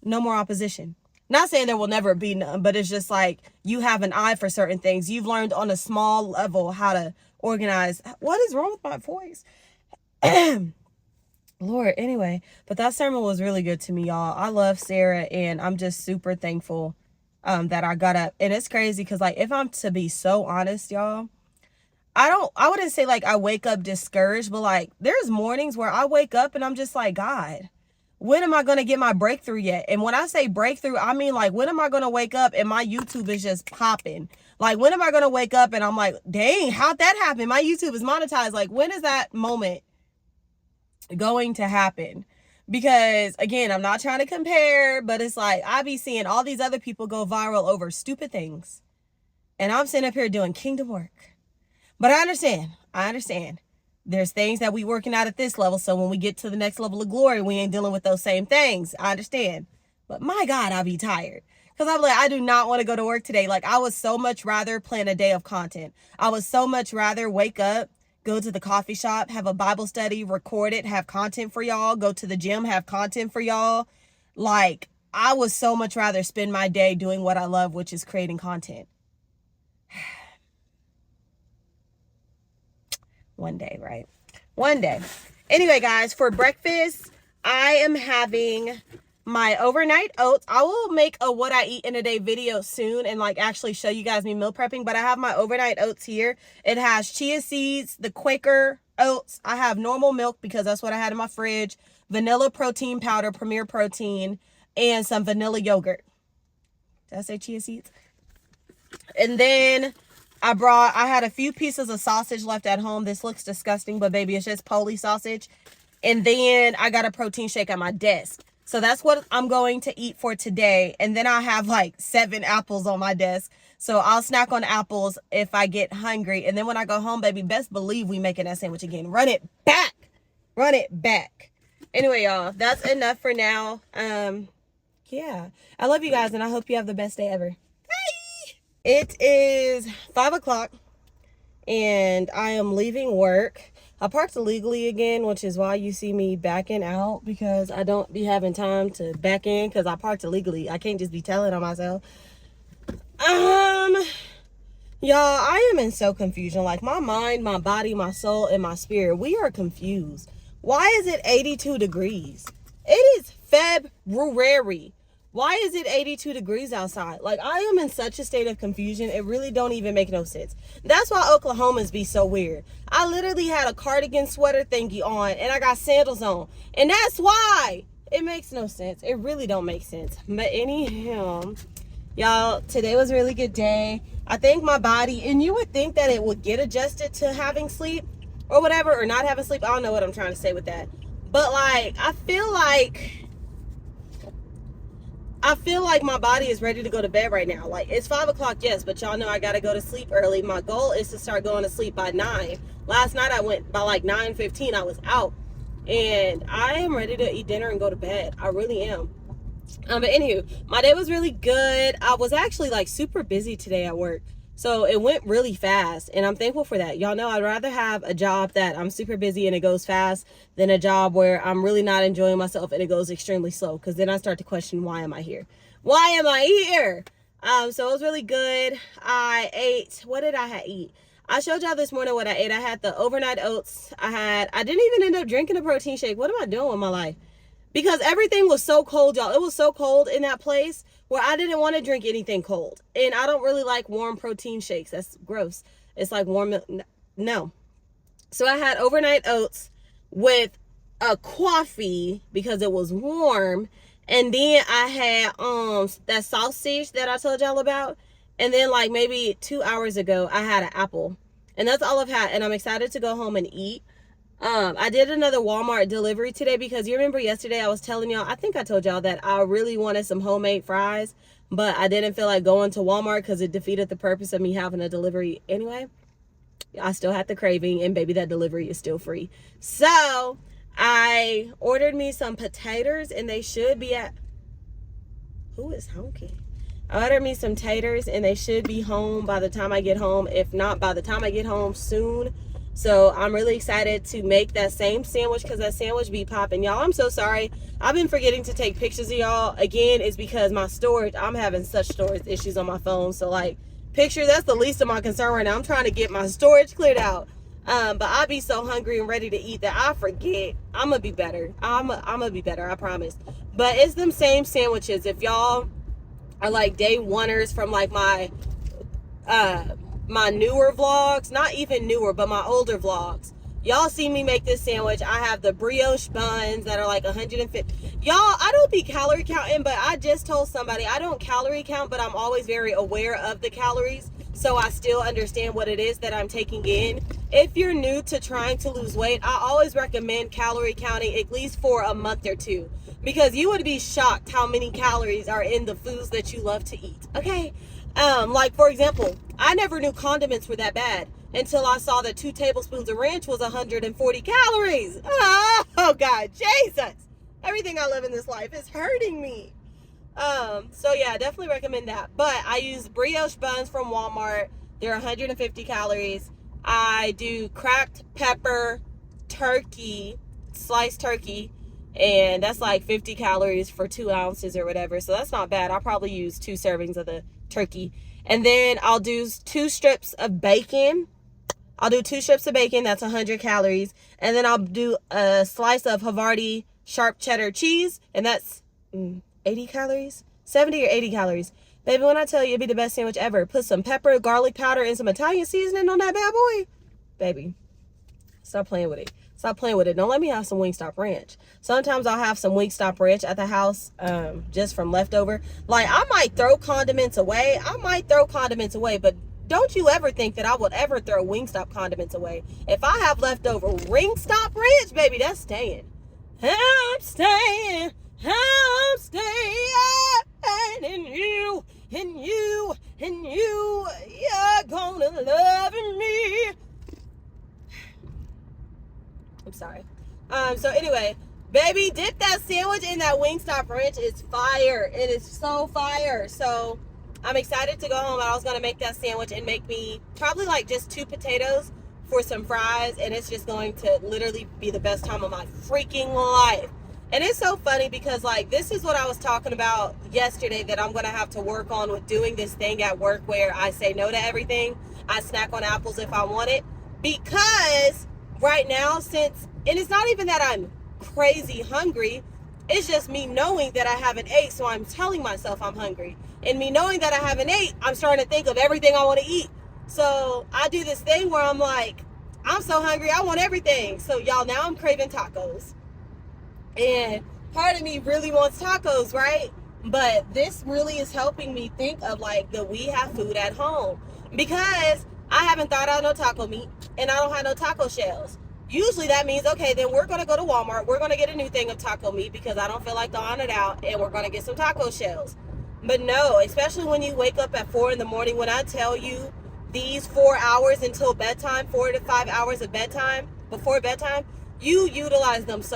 no more opposition. Not saying there will never be none, but it's just like you have an eye for certain things. You've learned on a small level how to organize. What is wrong with my voice? Lord, anyway, but that sermon was really good to me, y'all. I love Sarah, and I'm just super thankful that I got up. And it's crazy because, like, if I'm to be so honest, y'all, I wouldn't say, like, I wake up discouraged, but, like, there's mornings where I wake up and I'm just like, God, when am I going to get my breakthrough yet? And when I say breakthrough, I mean, like, when am I going to wake up and my YouTube is just popping? Like, when am I going to wake up and I'm like, dang, how'd that happen? My YouTube is monetized. Like, when is that moment going to happen? Because again, I'm not trying to compare, but it's like I be seeing all these other people go viral over stupid things and I'm sitting up here doing kingdom work. But I understand there's things that we working out at this level, so when we get to the next level of glory, we ain't dealing with those same things. I understand, but my God, I be tired because I'm like, I do not want to go to work today. Like, I would so much rather plan a day of content. I would so much rather wake up, go to the coffee shop, have a Bible study, record it, have content for y'all, go to the gym, have content for y'all. Like, I would so much rather spend my day doing what I love, which is creating content. One day, right? One day. Anyway, guys, for breakfast, I am having my overnight oats. I will make a what I eat in a day video soon and like actually show you guys me meal prepping, but I have my overnight oats here. It has chia seeds, the Quaker oats. I have normal milk because that's what I had in my fridge, vanilla protein powder, Premier Protein, and some vanilla yogurt. Did I say chia seeds? And then I had a few pieces of sausage left at home. This looks disgusting, but baby, it's just Polish sausage. And then I got a protein shake at my desk. So that's what I'm going to eat for today. And then I have like 7 apples on my desk. So I'll snack on apples if I get hungry. And then when I go home, baby, best believe we making that sandwich again. Run it back. Run it back. Anyway, y'all, that's enough for now. Yeah. I love you guys, and I hope you have the best day ever. Bye. It is 5 o'clock, and I am leaving work. I parked illegally again, which is why you see me backing out, because I don't be having time to back in because I parked illegally. I can't just be telling on myself. Y'all, I am in so confusion. Like, my mind, my body, my soul, and my spirit, we are confused. Why is it 82 degrees? It is February. Why is it 82 degrees outside? Like, I am in such a state of confusion. It really don't even make no sense. That's why Oklahomans be so weird. I literally had a cardigan sweater thingy on, and I got sandals on. And that's why. It makes no sense. It really don't make sense. But anyhow, y'all, today was a really good day. I think my body, and you would think that it would get adjusted to having sleep or whatever, or not having sleep. I don't know what I'm trying to say with that. But, like, I feel like my body is ready to go to bed right now. Like, it's 5 o'clock, yes, but y'all know I gotta go to sleep early. My goal is to start going to sleep by 9. Last night I went by like 9:15. I was out, and I am ready to eat dinner and go to bed. I really am. But anywho, my day was really good. I was actually like super busy today at work. So it went really fast, and I'm thankful for that. Y'all know I'd rather have a job that I'm super busy and it goes fast than a job where I'm really not enjoying myself and it goes extremely slow, because then I start to question, why am I here? Why am I here? So it was really good. I ate, what did I eat? I showed y'all this morning what I ate. I had the overnight oats. I didn't even end up drinking a protein shake. What am I doing with my life? Because everything was so cold, y'all. It was so cold in that place where I didn't want to drink anything cold. And I don't really like warm protein shakes. That's gross. It's like warm milk. No. So I had overnight oats with a coffee because it was warm. And then I had that sausage that I told y'all about. And then like maybe 2 hours ago, I had an apple. And that's all I've had. And I'm excited to go home and eat. I did another Walmart delivery today because you remember yesterday I was telling y'all, I think I told y'all that I really wanted some homemade fries, but I didn't feel like going to Walmart because it defeated the purpose of me having a delivery anyway. I still had the craving, and baby, that delivery is still free. So I ordered me some potatoes, and they should be at, who is honking? I ordered me some taters, and they should be home by the time I get home. If not, by the time I get home soon. So I'm really excited to make that same sandwich, because that sandwich be popping. Y'all, I'm so sorry. I've been forgetting to take pictures of y'all. Again, it's because my storage, I'm having such storage issues on my phone. So like pictures, that's the least of my concern right now. I'm trying to get my storage cleared out. But I be so hungry and ready to eat that I forget. I'm gonna be better. I'm gonna be better, I promise. But it's them same sandwiches. If y'all are like day oneers from like my newer vlogs, not even newer, but my older vlogs, y'all see me make this sandwich. I have the brioche buns that are like 150. Y'all, I don't be calorie counting, but I just told somebody I don't calorie count, but I'm always very aware of the calories, so I still understand what it is that I'm taking in. If you're new to trying to lose weight, I always recommend calorie counting at least for a month or two, because you would be shocked how many calories are in the foods that you love to eat. Okay. Like for example, I never knew condiments were that bad until I saw that 2 tablespoons of ranch was 140 calories. Oh God, Jesus. Everything I love in this life is hurting me. So yeah, I definitely recommend that. But I use brioche buns from Walmart. They're 150 calories. I do cracked pepper turkey, sliced turkey, and that's like 50 calories for 2 ounces or whatever. So that's not bad. I'll probably use 2 servings of the turkey. And then I'll do 2 strips of bacon. That's 100 calories. And then I'll do a slice of Havarti sharp cheddar cheese, and that's 80 calories, 70 or 80 calories. Baby, when I tell you it'd be the best sandwich ever, put some pepper, garlic powder, and some Italian seasoning on that bad boy. Baby, stop playing with it. Stop playing with it. Don't let me have some Wingstop ranch. Sometimes I'll have some Wingstop ranch at the house, just from leftover. Like, I might throw condiments away. But don't you ever think that I would ever throw Wingstop condiments away. If I have leftover Wingstop ranch, baby, that's staying. I'm staying. I'm staying in you, in you, in you. You're gonna love me. I'm sorry. So anyway, baby, dip that sandwich in that Wingstop ranch. It's fire. It is so fire. So I'm excited to go home. I was gonna make that sandwich and make me probably like just 2 potatoes for some fries, and it's just going to literally be the best time of my freaking life. And it's so funny because, like, this is what I was talking about yesterday that I'm gonna have to work on with doing this thing at work where I say no to everything. I snack on apples if I want it, because right now, and it's not even that I'm crazy hungry, it's just me knowing that I haven't ate, so I'm telling myself I'm hungry. And me knowing that I haven't ate, I'm starting to think of everything I want to eat. So I do this thing where I'm like, I'm so hungry, I want everything. So y'all, now I'm craving tacos. And part of me really wants tacos, right? But this really is helping me think of, like, that we have food at home. Because I haven't thought out no taco meat, and I don't have no taco shells. Usually that means, okay, then we're going to go to Walmart. We're going to get a new thing of taco meat because I don't feel like thawing it out, and we're going to get some taco shells. But no, especially when you wake up at 4 in the morning, when I tell you these 4 hours until bedtime, 4 to 5 hours of bedtime, before bedtime, you utilize them so.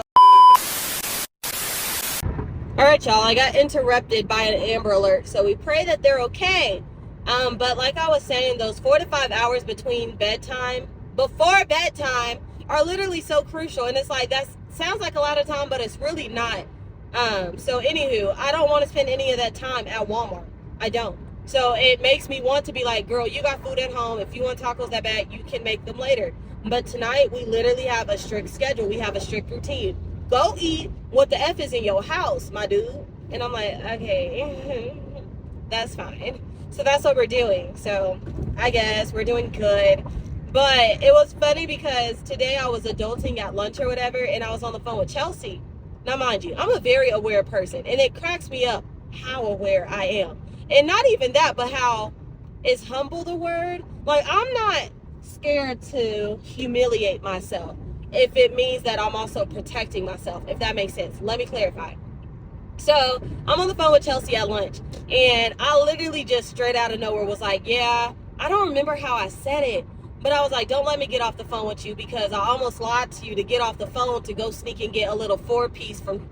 All right, y'all, I got interrupted by an Amber Alert, so we pray that they're okay. But like I was saying, those 4 to 5 hours between bedtime, before bedtime, are literally so crucial. And it's like, that sounds like a lot of time, but it's really not. So anywho, I don't want to spend any of that time at Walmart. I don't. So it makes me want to be like, girl, you got food at home. If you want tacos that bad, you can make them later. But tonight, we literally have a strict schedule. We have a strict routine. Go eat what the F is in your house, my dude. And I'm like, okay, that's fine. So that's what we're doing. So I guess we're doing good. But it was funny because today I was adulting at lunch or whatever, and I was on the phone with Chelsea. Now, mind you, I'm a very aware person, and it cracks me up how aware I am. And not even that, but how, is humble the word? Like, I'm not scared to humiliate myself if it means that I'm also protecting myself, if that makes sense. Let me clarify. So I'm on the phone with Chelsea at lunch, and I literally just straight out of nowhere was like, yeah, I don't remember how I said it, but I was like, don't let me get off the phone with you, because I almost lied to you to get off the phone to go sneak and get a little 4-piece from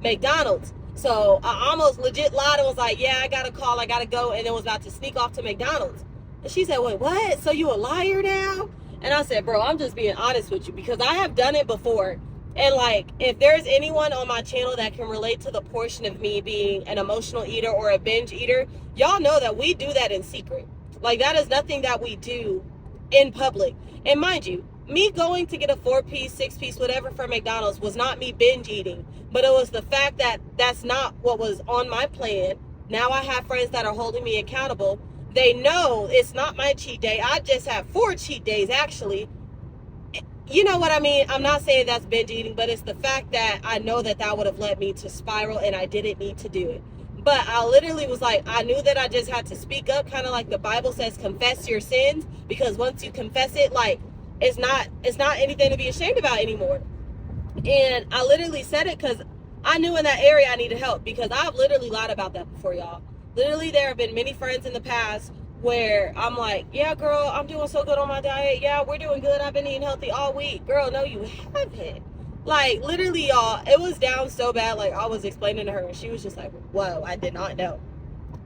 McDonald's. So I almost legit lied and was like, yeah, I got a call, I gotta go, and then was about to sneak off to McDonald's. And she said, wait, what? So you a liar now? And I said, bro, I'm just being honest with you, because I have done it before. And like, if there's anyone on my channel that can relate to the portion of me being an emotional eater or a binge eater, y'all know that we do that in secret. Like, that is nothing that we do in public. And mind you, me going to get a 4-piece, 6-piece, whatever from McDonald's was not me binge eating, but it was the fact that that's not what was on my plan. Now I have friends that are holding me accountable. They know it's not my cheat day. I just have 4 cheat days, actually. You know what I mean? I'm not saying that's binge eating, but it's the fact that I know that that would have led me to spiral, and I didn't need to do it. But I literally was like, I knew that I just had to speak up, kind of like the Bible says, confess your sins, because once you confess it, like, it's not anything to be ashamed about anymore. And I literally said it because I knew in that area I needed help, because I've literally lied about that before, y'all. Literally, there have been many friends in the past where I'm like, yeah, girl, I'm doing so good on my diet. Yeah, we're doing good. I've been eating healthy all week. Girl, no, you haven't. Like, literally, y'all, it was down so bad. Like, I was explaining to her, and she was just like, whoa, I did not know.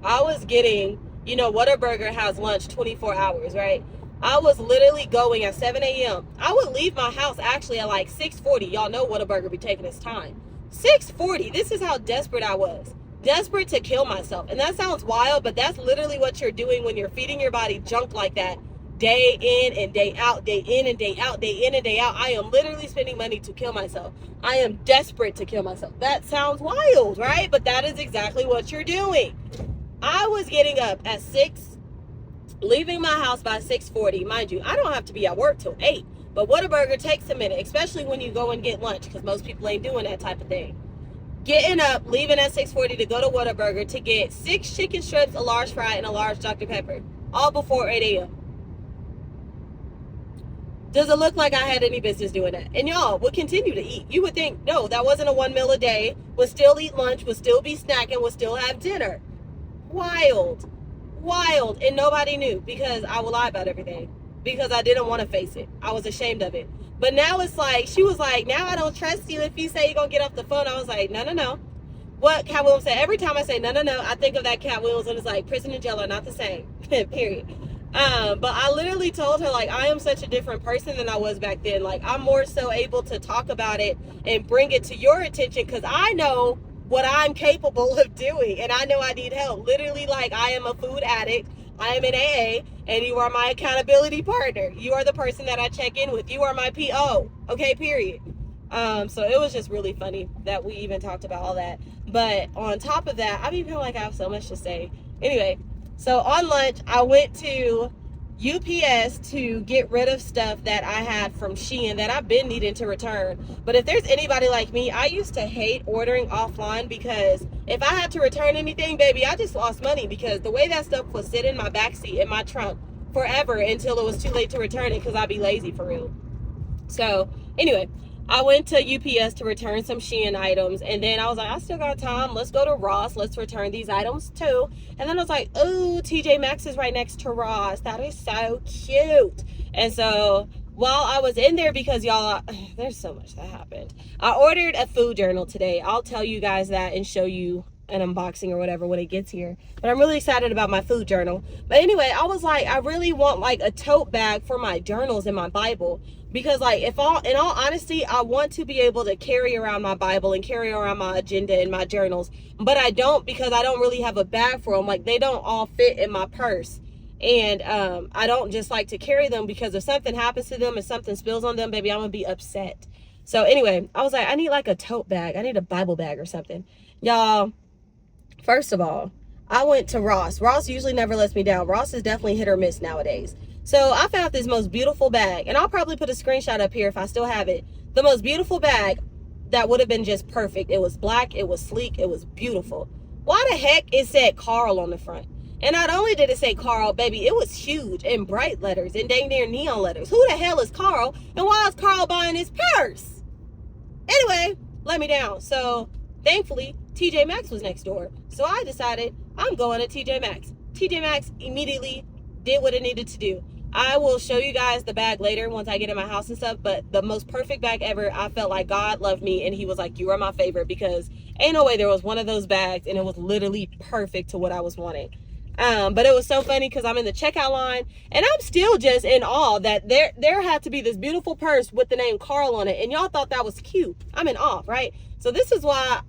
I was getting, you know, Whataburger has lunch 24 hours, right? I was literally going at 7 a.m. I would leave my house actually at like 6:40. Y'all know Whataburger be taking its time. 6:40. This is how desperate I was. Desperate to kill myself. And that sounds wild, but that's literally what you're doing when you're feeding your body junk like that day in and day out, day in and day out, day in and day out. I am literally spending money to kill myself. I am desperate to kill myself. That sounds wild, right? But that is exactly what you're doing. I was getting up at 6, leaving my house by 6:40. Mind you, I don't have to be at work till 8. But Whataburger takes a minute, especially when you go and get lunch, because most people ain't doing that type of thing. Getting up, leaving at 6:40 to go to Whataburger to get 6 chicken strips, a large fry, and a large Dr. Pepper, all before 8 a.m. Does it look like I had any business doing that? And y'all would continue to eat. You would think, no, that wasn't a 1 meal a day, would still eat lunch, would still be snacking, would still have dinner. Wild. And nobody knew, because I would lie about everything, because I didn't want to face it. I was ashamed of it. But now it's like, she was like, now I don't trust you if you say you're going to get off the phone. I was like, no. What Cat Williams said, every time I say no, I think of that Cat Williams, and it's like, prison and jail are not the same. Period. But I literally told her, like, I am such a different person than I was back then. Like, I'm more so able to talk about it and bring it to your attention, because I know what I'm capable of doing, and I know I need help. Literally, like, I am a food addict. I am in AA, and you are my accountability partner. You are the person that I check in with. You are my PO. Okay, period. So it was just really funny that we even talked about all that. But on top of that, I feel like I have so much to say. Anyway, so on lunch, I went to UPS to get rid of stuff that I had from Shein that I've been needing to return. But if there's anybody like me, I used to hate ordering offline, because if I had to return anything, baby, I just lost money, because the way that stuff would sit in my backseat in my trunk forever until it was too late to return it, because I'd be lazy for real. So anyway, I went to UPS to return some Shein items, and then I was like, I still got time. Let's go to Ross. Let's return these items too. And then I was like, oh, TJ Maxx is right next to Ross. That is so cute. And so while I was in there, because y'all, there's so much that happened. I ordered a food journal today. I'll tell you guys that and show you an unboxing or whatever when it gets here. But I'm really excited about my food journal. But anyway, I was like, I really want like a tote bag for my journals and my Bible. Because like, in all honesty, I want to be able to carry around my Bible and carry around my agenda and my journals, but I don't, because I don't really have a bag for them. Like, they don't all fit in my purse, and I don't just like to carry them, because if something happens to them and something spills on them, baby, I'm gonna be upset. So anyway, I was like, I need like a tote bag. I need a Bible bag or something. Y'all, first of all, I went to Ross. Ross usually never lets me down. Ross is definitely hit or miss nowadays. So I found this most beautiful bag, and I'll probably put a screenshot up here if I still have it. The most beautiful bag that would have been just perfect. It was black, it was sleek, it was beautiful. Why the heck it said Carl on the front? And not only did it say Carl, baby, it was huge in bright letters and dang near neon letters. Who the hell is Carl? And why is Carl buying his purse? Anyway, let me down. So thankfully, TJ Maxx was next door. So I decided I'm going to TJ Maxx. TJ Maxx immediately did what it needed to do. I will show you guys the bag later once I get in my house and stuff, but the most perfect bag ever. I felt like God loved me, and he was like, you are my favorite, because ain't no way there was one of those bags and it was literally perfect to what I was wanting. But it was so funny, because I'm in the checkout line and I'm still just in awe that there had to be this beautiful purse with the name Carl on it, and y'all thought that was cute. I'm in awe, right? So this is why,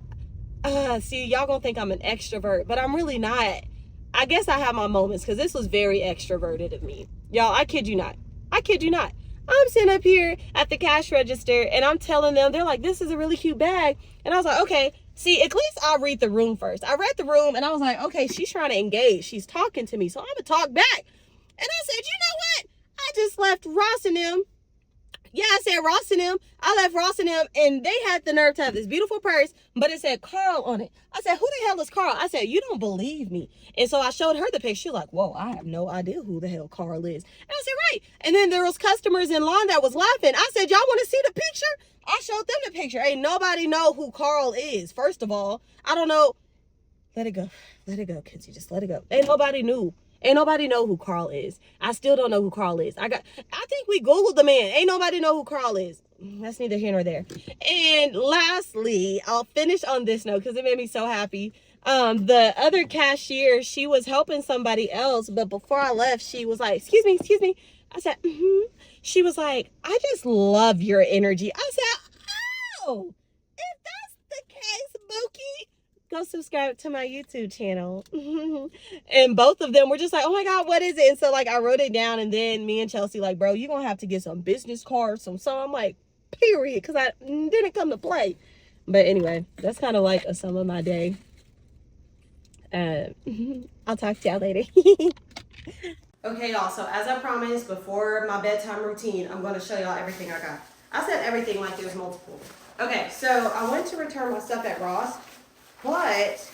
see, y'all gonna think I'm an extrovert, but I'm really not. I guess I have my moments, because this was very extroverted of me. Y'all, I kid you not. I'm sitting up here at the cash register, and I'm telling them, they're like, this is a really cute bag. And I was like, okay, see, at least I'll read the room first. I read the room, and I was like, okay, she's trying to engage. She's talking to me, so I'm going to talk back. And I said, you know what? I just left Ross and them. Yeah, I said Ross and them. I left Ross and them, and they had the nerve to have this beautiful purse, but it said Carl on it. I said, who the hell is Carl? I said, you don't believe me. And so I showed her the picture. She was like, whoa, I have no idea who the hell Carl is. And I said, right. And then there was customers in line that was laughing. I said, y'all want to see the picture? I showed them the picture. Ain't nobody know who Carl is. First of all, I don't know. Let it go. Let it go, kids. You just let it go. Ain't nobody knew. Ain't nobody know who Carl is. I still don't know who Carl is. I think we Googled the man. Ain't nobody know who Carl is. That's neither here nor there. And lastly, I'll finish on this note because it made me so happy. The other cashier, she was helping somebody else, but before I left, she was like, excuse me. I said, She was like, I just love your energy. I said, oh, if that's the case, Mookie, go subscribe to my YouTube channel. And both of them were just like, oh my God, what is it? And so like I wrote it down, and then me and Chelsea like, bro, you're gonna have to get some business cards, some song. I'm like, period, because I didn't come to play. But anyway, that's kind of like a sum of my day. I'll talk to y'all later. Okay, y'all, so as I promised, before my bedtime routine, I'm going to show y'all everything I got. I said everything like there's multiple. Okay, so I went to return my stuff at Ross, but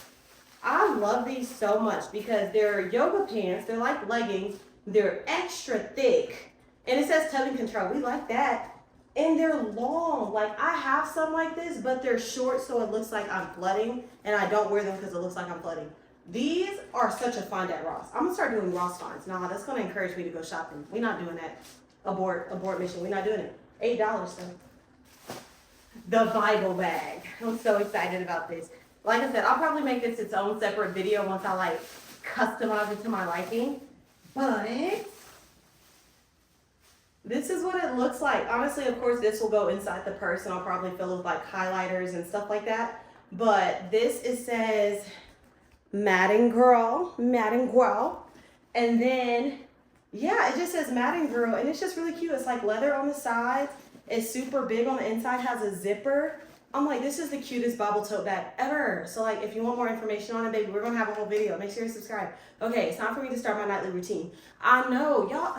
I love these so much because they're yoga pants. They're like leggings. They're extra thick. And it says tubing control. We like that. And they're long. Like, I have some like this, but they're short, so it looks like I'm flooding. And I don't wear them because it looks like I'm flooding. These are such a find at Ross. I'm going to start doing Ross finds. Nah, that's going to encourage me to go shopping. We're not doing that. Abort mission. We're not doing it. $8 though. The Bible bag. I'm so excited about this. Like I said, I'll probably make this its own separate video once I like customize it to my liking. But this is what it looks like. Honestly, of course, this will go inside the purse, and I'll probably fill it with like highlighters and stuff like that. But this, it says Madden Girl. And then, yeah, it just says Madden Girl, and it's just really cute. It's like leather on the sides. It's super big on the inside, has a zipper. I'm like, this is the cutest Bible tote bag ever. So like, if you want more information on it, baby, we're gonna have a whole video. Make sure you subscribe. Okay, it's time for me to start my nightly routine. I know, y'all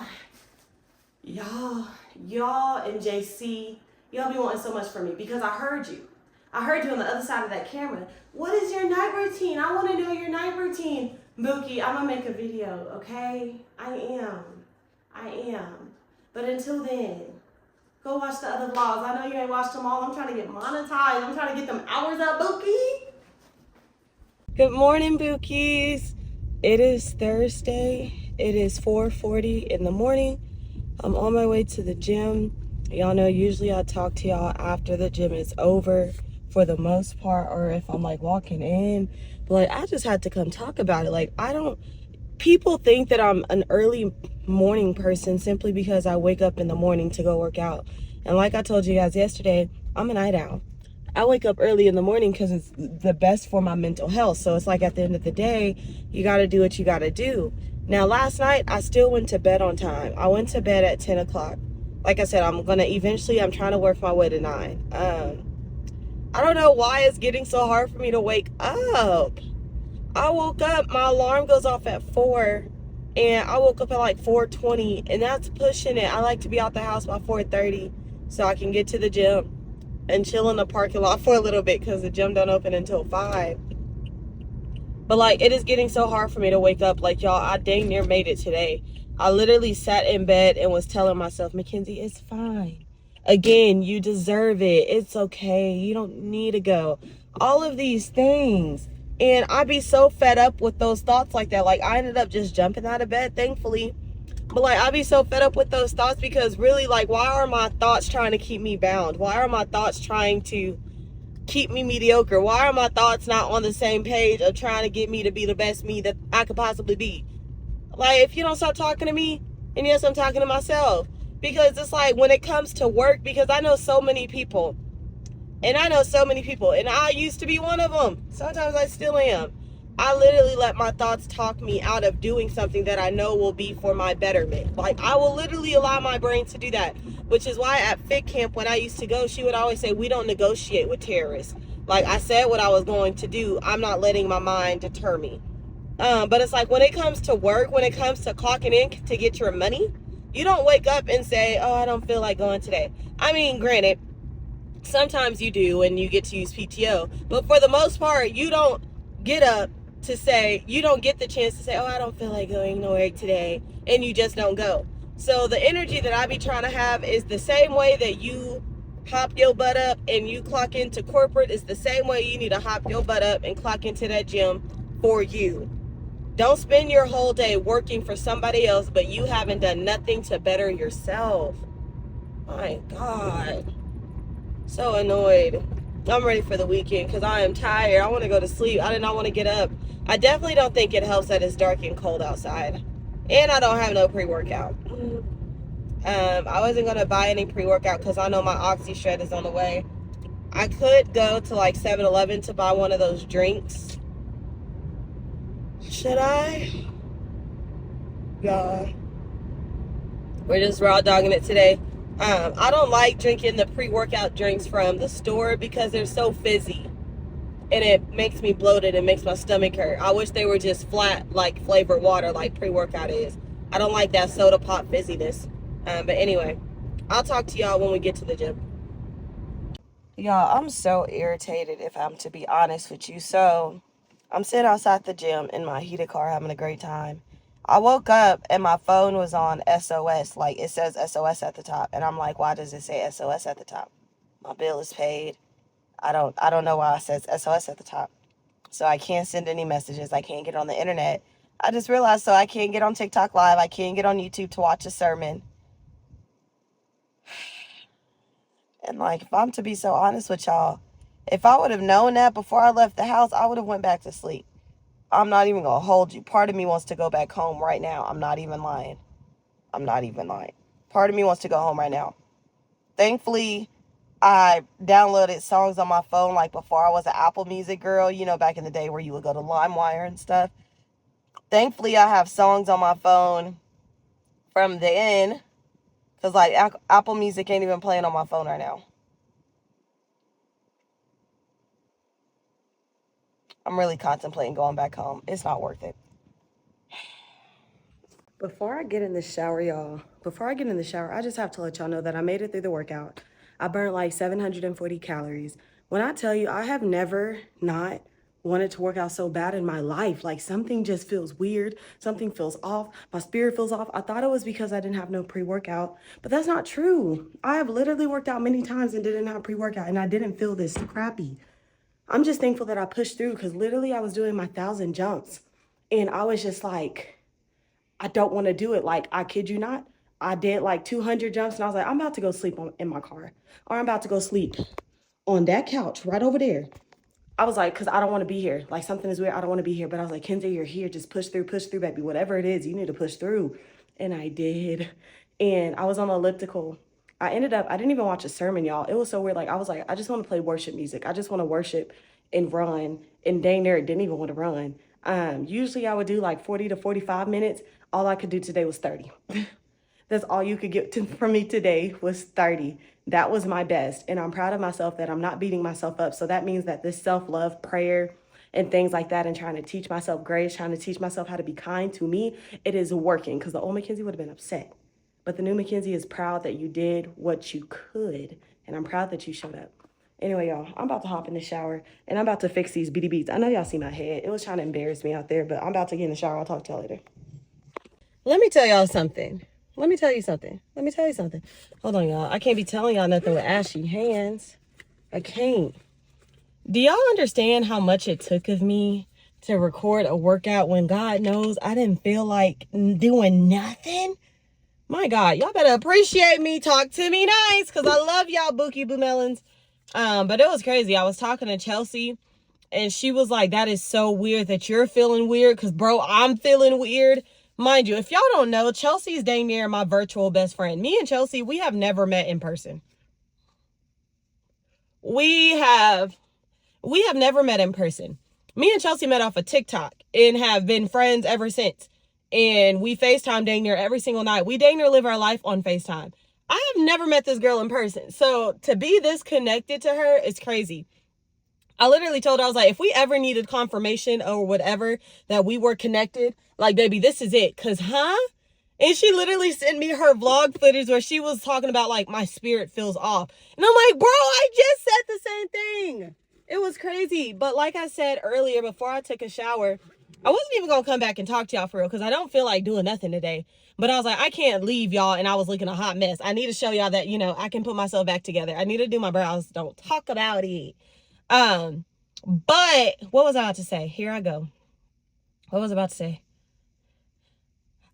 and JC, y'all be wanting so much from me because I heard you. I heard you on the other side of that camera. What is your night routine? I want to know your night routine. Bookie, I'm going to make a video, okay? I am. But until then, go watch the other vlogs. I know you ain't watched them all. I'm trying to get monetized. I'm trying to get them hours up, Bookie. Good morning, Bookies. It is Thursday. It is 4:40 in the morning. I'm on my way to the gym. Y'all know usually I talk to y'all after the gym is over for the most part, or if I'm like walking in. But like, I just had to come talk about it. Like, people think that I'm an early morning person simply because I wake up in the morning to go work out. And like I told you guys yesterday, I'm a night owl. I wake up early in the morning because it's the best for my mental health. So it's like at the end of the day, you got to do what you got to do. Now, last night, I still went to bed on time. I went to bed at 10 o'clock. Like I said, I'm trying to work my way to 9. I don't know why it's getting so hard for me to wake up. I woke up, my alarm goes off at 4, and I woke up at like 4:20, and that's pushing it. I like to be out the house by 4:30 so I can get to the gym and chill in the parking lot for a little bit because the gym don't open until 5. But like, it is getting so hard for me to wake up. Like, y'all, I dang near made it today. I literally sat in bed and was telling myself, Mackenzie, it's fine. Again, you deserve it. It's okay. You don't need to go. All of these things. And I'd be so fed up with those thoughts like that. Like, I ended up just jumping out of bed, thankfully. But like, I'd be so fed up with those thoughts because really, like, why are my thoughts trying to keep me bound? Why are my thoughts trying to keep me mediocre? Why are my thoughts not on the same page of trying to get me to be the best me that I could possibly be? Like, if you don't stop talking to me, and yes, I'm talking to myself. Because it's like, when it comes to work, because I know so many people, and I used to be one of them. Sometimes I still am. I literally let my thoughts talk me out of doing something that I know will be for my betterment. Like, I will literally allow my brain to do that. Which is why at Fit Camp, when I used to go, she would always say, we don't negotiate with terrorists. Like, I said what I was going to do. I'm not letting my mind deter me. But it's like, when it comes to work, when it comes to clocking in to get your money, you don't wake up and say, oh, I don't feel like going today. I mean, granted, sometimes you do and you get to use PTO. But for the most part, you don't get up to say, you don't get the chance to say, oh, I don't feel like going nowhere today. And you just don't go. So the energy that I be trying to have is the same way that you hop your butt up and you clock into corporate. Is the same way you need to hop your butt up and clock into that gym for you. Don't spend your whole day working for somebody else, but you haven't done nothing to better yourself. My God. So annoyed. I'm ready for the weekend because I am tired. I want to go to sleep. I did not want to get up. I definitely don't think it helps that it's dark and cold outside. And I don't have no pre-workout. I wasn't going to buy any pre-workout because I know my Oxy Shred is on the way. I could go to like 7-Eleven to buy one of those drinks. Should I? Yeah. We're just raw dogging it today. I don't like drinking the pre-workout drinks from the store because they're so fizzy. And it makes me bloated and makes my stomach hurt. I wish they were just flat, like flavored water, like pre-workout is. I don't like that soda pop fizziness. But anyway, I'll talk to y'all when we get to the gym. Y'all, I'm so irritated if I'm to be honest with you. So, I'm sitting outside the gym in my heated car having a great time. I woke up and my phone was on SOS, like it says SOS at the top. And I'm like, why does it say SOS at the top? My bill is paid. I don't know why it says SOS at the top. So I can't send any messages. I can't get on the internet. I just realized, so I can't get on TikTok Live. I can't get on YouTube to watch a sermon. And like, if I'm to be so honest with y'all, if I would have known that before I left the house, I would have went back to sleep. I'm not even going to hold you. Part of me wants to go back home right now. I'm not even lying. I'm not even lying. Part of me wants to go home right now. Thankfully, I downloaded songs on my phone like before I was an Apple Music girl, you know, back in the day where you would go to LimeWire and stuff. Thankfully, I have songs on my phone from then, because like Apple Music ain't even playing on my phone right now. I'm really contemplating going back home. It's not worth it. Before I get in the shower, y'all, I just have to let y'all know that I made it through the workout. I burned like 740 calories. When I tell you, I have never not wanted to work out so bad in my life. Like something just feels weird. Something feels off. My spirit feels off. I thought it was because I didn't have no pre-workout, but that's not true. I have literally worked out many times and didn't have pre-workout and I didn't feel this crappy. I'm just thankful that I pushed through because literally I was doing my 1,000 jumps and I was just like, I don't want to do it. Like, I kid you not. I did like 200 jumps and I was like, I'm about to go sleep in my car. Or I'm about to go sleep on that couch right over there. I was like, because I don't want to be here. Like, something is weird. I don't want to be here. But I was like, Kenzie, you're here. Just push through, baby. Whatever it is, you need to push through. And I did. And I was on the elliptical. I didn't even watch a sermon, y'all. It was so weird. Like, I was like, I just want to play worship music. I just want to worship and run. And dang near, didn't even want to run. Usually I would do like 40 to 45 minutes. All I could do today was 30. That's all you could get from me today was 30. That was my best. And I'm proud of myself that I'm not beating myself up. So that means that this self-love prayer and things like that and trying to teach myself grace, trying to teach myself how to be kind to me, it is working. Because the old Mackenzie would have been upset. But the new Mackenzie is proud that you did what you could. And I'm proud that you showed up. Anyway, y'all, I'm about to hop in the shower and I'm about to fix these beady beads. I know y'all see my head. It was trying to embarrass me out there, but I'm about to get in the shower. I'll talk to y'all later. Let me tell y'all something. Let me tell you something. Hold on, y'all. I can't be telling y'all nothing with ashy hands. I can't. Do y'all understand how much it took of me to record a workout when God knows I didn't feel like doing nothing? My God, y'all better appreciate me. Talk to me nice, because I love y'all, Bookie Boo Melons. But it was crazy. I was talking to Chelsea, and she was like, that is so weird that you're feeling weird, because, bro, I'm feeling weird. Mind you, if y'all don't know, Chelsea's dang near my virtual best friend. Me and Chelsea, we have never met in person. We have never met in person. Me and Chelsea met off of TikTok and have been friends ever since. And we FaceTime dang near every single night. We dang near live our life on FaceTime. I have never met this girl in person. So to be this connected to her is crazy. I literally told her, I was like, if we ever needed confirmation or whatever that we were connected, like, baby, this is it. Cause, And she literally sent me her vlog footage where she was talking about, like, my spirit feels off. And I'm like, bro, I just said the same thing. It was crazy. But like I said earlier, before I took a shower, I wasn't even going to come back and talk to y'all for real because I don't feel like doing nothing today. But I was like, I can't leave y'all and I was looking a hot mess. I need to show y'all that, you know, I can put myself back together. I need to do my brows. Don't talk about it. But what was I about to say? Here I go. What was I about to say?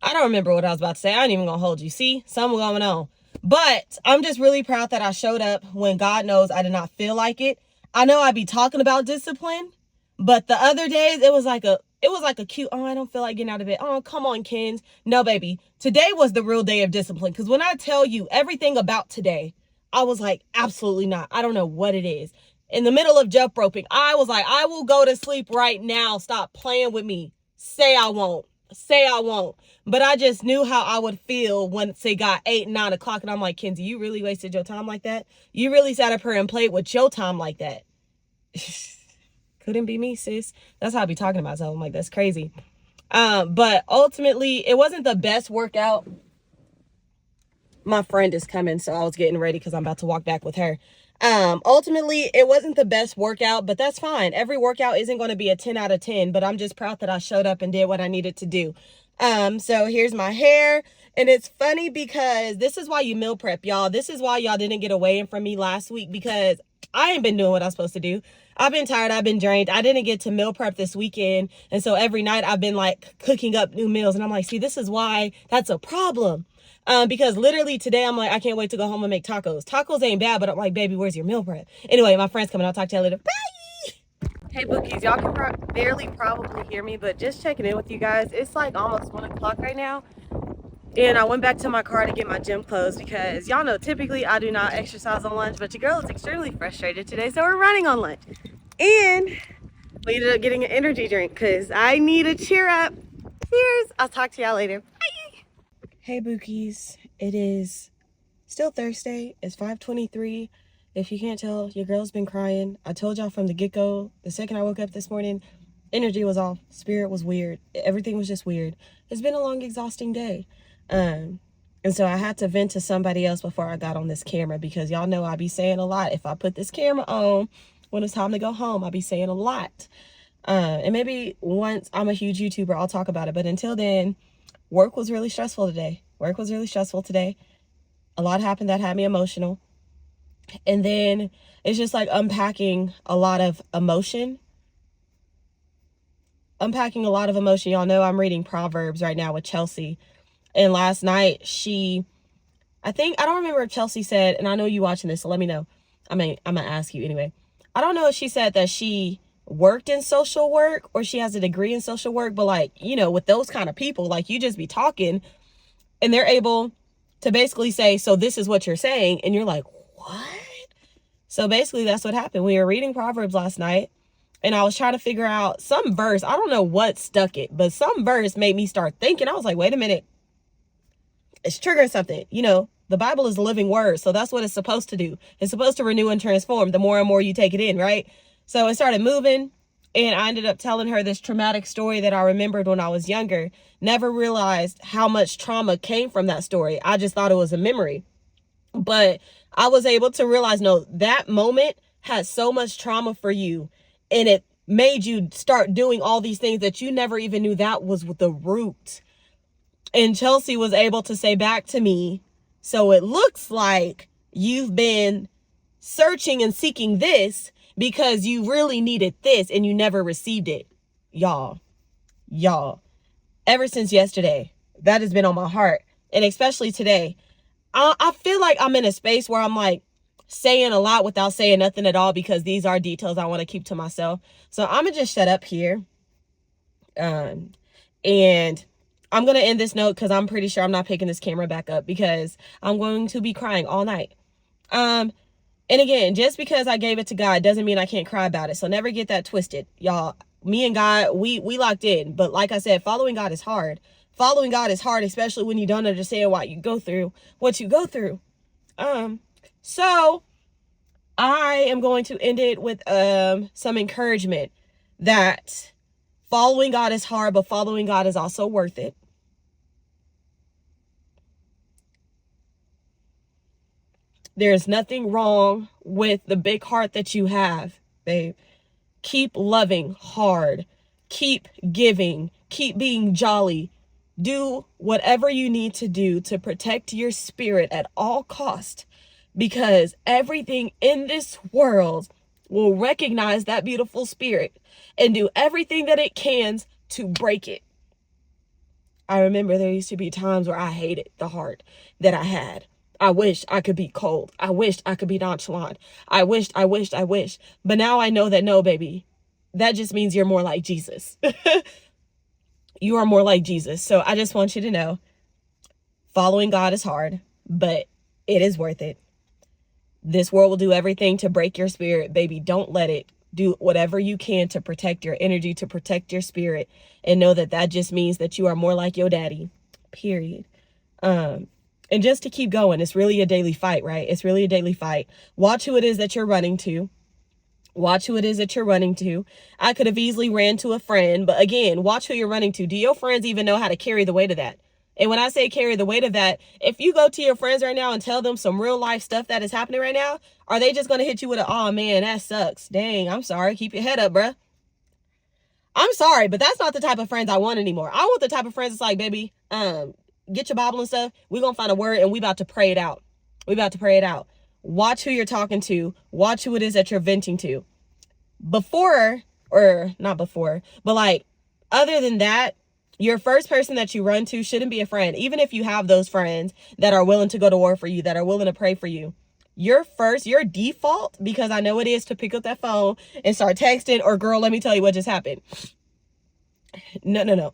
I don't remember what I was about to say. I ain't even gonna hold you. See, something going on. But I'm just really proud that I showed up when God knows I did not feel like it. I know I'd be talking about discipline, but the other days it was like a cute, oh, I don't feel like getting out of bed. Oh, come on, Kens. No, baby. Today was the real day of discipline. Because when I tell you everything about today, I was like, absolutely not. I don't know what it is. in the middle of jump roping. I was like, I will go to sleep right now. Stop playing with me. Say I won't. Say I won't. But I just knew how I would feel once it got 8, 9 o'clock. And I'm like, Kenzie, you really wasted your time like that? You really sat up here and played with your time like that? Couldn't be me, sis. That's how I be talking to myself. I'm like, that's crazy. But ultimately, it wasn't the best workout. My friend is coming, so I was getting ready because I'm about to walk back with her. Ultimately, it wasn't the best workout, but that's fine. Every workout isn't going to be a 10 out of 10, but I'm just proud that I showed up and did what I needed to do. So here's my hair. And it's funny because this is why you meal prep, y'all. This is why y'all didn't get away from me last week, because I ain't been doing what I'm supposed to do. I've been tired. I've been drained. I didn't get to meal prep this weekend. And so every night I've been like cooking up new meals. And I'm like, see, this is why that's a problem. Because literally today I'm like, I can't wait to go home and make tacos. Tacos ain't bad, but I'm like, baby, where's your meal prep? Anyway, my friend's coming. I'll talk to you later. Bye. Hey, bookies, y'all can barely probably hear me, but just checking in with you guys. It's like almost 1 o'clock right now. And I went back to my car to get my gym clothes because y'all know typically I do not exercise on lunch, but your girl is extremely frustrated today, so we're running on lunch. And we ended up getting an energy drink because I need to cheer up. Cheers. I'll talk to y'all later. Bye. Hey, bookies. It is still Thursday. It's 5:23. If you can't tell, your girl's been crying. I told y'all from the get-go, the second I woke up this morning, energy was off. Spirit was weird. Everything was just weird. It's been a long, exhausting day. And so I had to vent to somebody else before I got on this camera, because y'all know I be saying a lot. If I put this camera on when it's time to go home, I be saying a lot. And maybe once I'm a huge YouTuber, I'll talk about it. But until then, work was really stressful today. Work was really stressful today. A lot happened that had me emotional. And then it's just like unpacking a lot of emotion. Y'all know I'm reading Proverbs right now with Chelsea. And last night I don't remember if Chelsea said, and I know you watching this, so let me know. I'm going to ask you anyway. I don't know if she said that she worked in social work or she has a degree in social work, but like, you know, with those kind of people, like you just be talking and they're able to basically say, so this is what you're saying. And you're like, what? So basically that's what happened. We were reading Proverbs last night and I was trying to figure out some verse. I don't know what stuck it, but some verse made me start thinking. I was like, wait a minute. It's triggering something. You know, the Bible is a living word. So that's what it's supposed to do. It's supposed to renew and transform the more and more you take it in, right? So it started moving and I ended up telling her this traumatic story that I remembered when I was younger. Never realized how much trauma came from that story. I just thought it was a memory. But I was able to realize, no, that moment had so much trauma for you and it made you start doing all these things that you never even knew that was the root. And Chelsea was able to say back to me, so it looks like you've been searching and seeking this because you really needed this and you never received it. Y'all, ever since yesterday, that has been on my heart. And especially today, I feel like I'm in a space where I'm like saying a lot without saying nothing at all, because these are details I want to keep to myself. So I'm going to just shut up here. And I'm going to end this note because I'm pretty sure I'm not picking this camera back up because I'm going to be crying all night. And again, just because I gave it to God doesn't mean I can't cry about it. So never get that twisted, y'all. Me and God, we locked in. But like I said, following God is hard. Following God is hard, especially when you don't understand what you go through. So I am going to end it with some encouragement that following God is hard, but following God is also worth it. There's nothing wrong with the big heart that you have, babe. Keep loving hard. Keep giving. Keep being jolly. Do whatever you need to do to protect your spirit at all cost, because everything in this world will recognize that beautiful spirit and do everything that it can to break it. I remember there used to be times where I hated the heart that I had. I wish I could be cold. I wished I could be nonchalant. I wished. But now I know that no, baby, that just means you're more like Jesus. You are more like Jesus. So I just want you to know, following God is hard, but it is worth it. This world will do everything to break your spirit. Baby, don't let it. Do whatever you can to protect your energy, to protect your spirit, and know that that just means that you are more like your daddy, period. And just to keep going, it's really a daily fight, right? It's really a daily fight. Watch who it is that you're running to. Watch who it is that you're running to. I could have easily ran to a friend, but again, watch who you're running to. Do your friends even know how to carry the weight of that? And when I say carry the weight of that, if you go to your friends right now and tell them some real life stuff that is happening right now, are they just going to hit you with a, oh man, that sucks. Dang, I'm sorry. Keep your head up, bruh. I'm sorry, but that's not the type of friends I want anymore. I want the type of friends that's like, baby, get your Bible and stuff. We're going to find a word and we about to pray it out. We about to pray it out. Watch who you're talking to. Watch who it is that you're venting to. Before, or not before, but like, other than that, your first person that you run to shouldn't be a friend. Even if you have those friends that are willing to go to war for you, that are willing to pray for you. Your default, because I know it is to pick up that phone and start texting, or girl, let me tell you what just happened. No.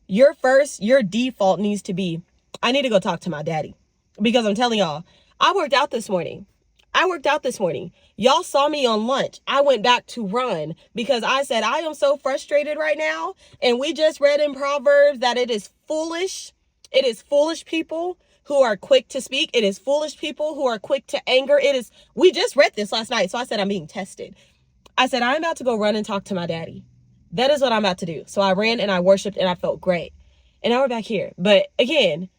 Your default needs to be, I need to go talk to my daddy. Because I'm telling y'all, I worked out this morning. Y'all saw me on lunch. I went back to run because I said, I am so frustrated right now. And we just read in Proverbs that it is foolish. It is foolish people who are quick to speak. It is foolish people who are quick to anger. We just read this last night. So I said, I'm being tested. I said, I'm about to go run and talk to my daddy. That is what I'm about to do. So I ran and I worshiped and I felt great. And now we're back here. But again,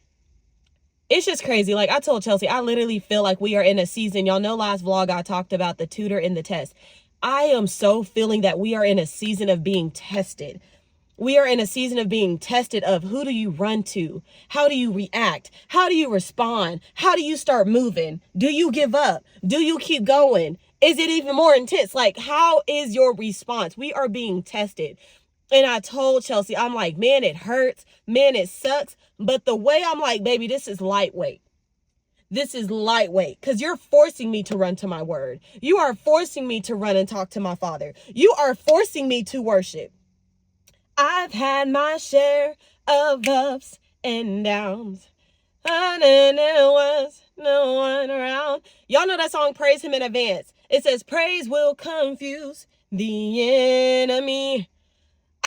it's just crazy. Like I told Chelsea, I literally feel like we are in a season. Y'all know last vlog I talked about the tutor and the test. I am so feeling that we are in a season of being tested. We are in a season of being tested of who do you run to? How do you react? How do you respond? How do you start moving? Do you give up? Do you keep going? Is it even more intense? Like, how is your response? We are being tested. And I told Chelsea, I'm like, man, it hurts. Man, it sucks. But the way I'm like, baby, this is lightweight. This is lightweight because you're forcing me to run to my word. You are forcing me to run and talk to my Father. You are forcing me to worship. I've had my share of ups and downs. And there was no one around. Y'all know that song, Praise Him in Advance. It says, praise will confuse the enemy.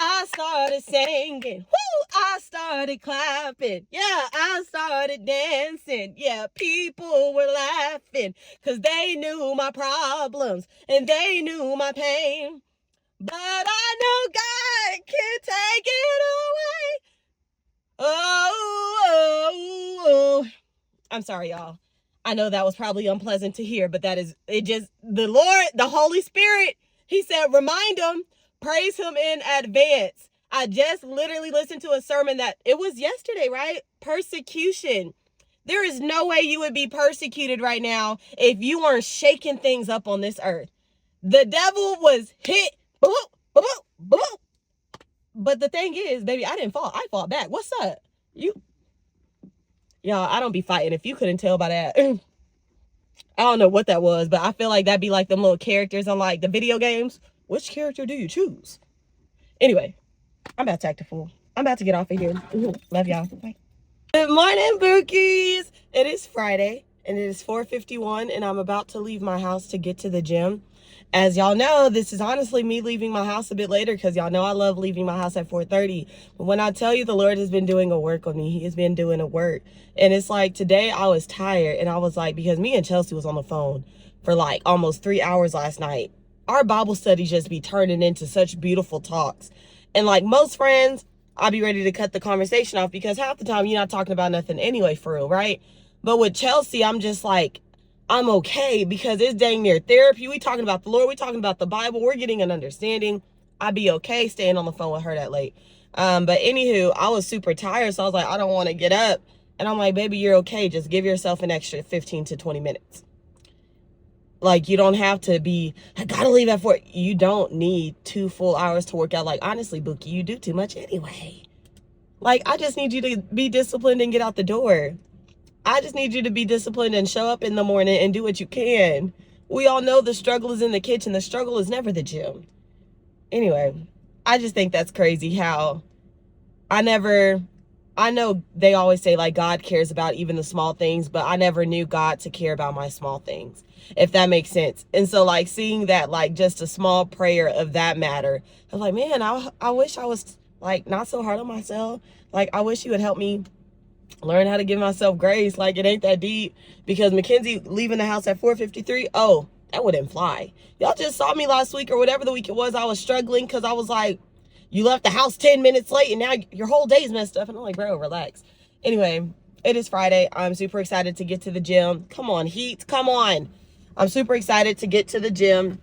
I started singing, I started clapping, yeah, I started dancing, yeah, people were laughing, because they knew my problems, and they knew my pain, but I know God can take it away, oh, I'm sorry, y'all, I know that was probably unpleasant to hear, but the Lord, the Holy Spirit, He said, remind them, praise Him in advance. I just literally listened to a sermon that it was yesterday, right? Persecution. There is no way you would be persecuted right now if you weren't shaking things up on this earth. The devil was hit. Boop, boop, boop. But the thing is, baby, I didn't fall. I fought back. What's up? Y'all, I don't be fighting. If you couldn't tell by that. I don't know what that was, but I feel like that'd be like them little characters on like the video games. Which character do you choose? Anyway, I'm about to act a fool. I'm about to get off of here. Love y'all. Bye. Good morning, bookies. It is Friday and it is 4:51 and I'm about to leave my house to get to the gym. As y'all know, this is honestly me leaving my house a bit later because y'all know I love leaving my house at 4:30. But when I tell you the Lord has been doing a work on me, He has been doing a work. And it's like today I was tired and I was like, because me and Chelsea was on the phone for like almost 3 hours last night. Our Bible studies just be turning into such beautiful talks. And like most friends, I'll be ready to cut the conversation off because half the time you're not talking about nothing anyway, for real, right? But with Chelsea, I'm just like, I'm okay because it's dang near therapy. We talking about the Lord. We talking about the Bible. We're getting an understanding. I'd be okay staying on the phone with her that late. But anywho, I was super tired. So I was like, I don't want to get up. And I'm like, baby, you're okay. Just give yourself an extra 15 to 20 minutes. Like, you don't have to be, I gotta leave at 4. You don't need 2 full hours to work out. Like, honestly, Bookie, you do too much anyway. Like, I just need you to be disciplined and get out the door. I just need you to be disciplined and show up in the morning and do what you can. We all know the struggle is in the kitchen. The struggle is never the gym. Anyway, I just think that's crazy how I never I know they always say like God cares about even the small things, but I never knew God to care about my small things, if that makes sense. And so like seeing that, like just a small prayer of that matter, I was like, man, I wish I was like not so hard on myself. Like I wish you would help me learn how to give myself grace. Like it ain't that deep. Because Mackenzie leaving the house at 4:53, oh, that wouldn't fly. Y'all just saw me last week or whatever the week it was. I was struggling because I was like, you left the house 10 minutes late and now your whole day's messed up. And I'm like, bro, relax. Anyway, it is Friday. I'm super excited to get to the gym. Come on, Heat, come on. I'm super excited to get to the gym.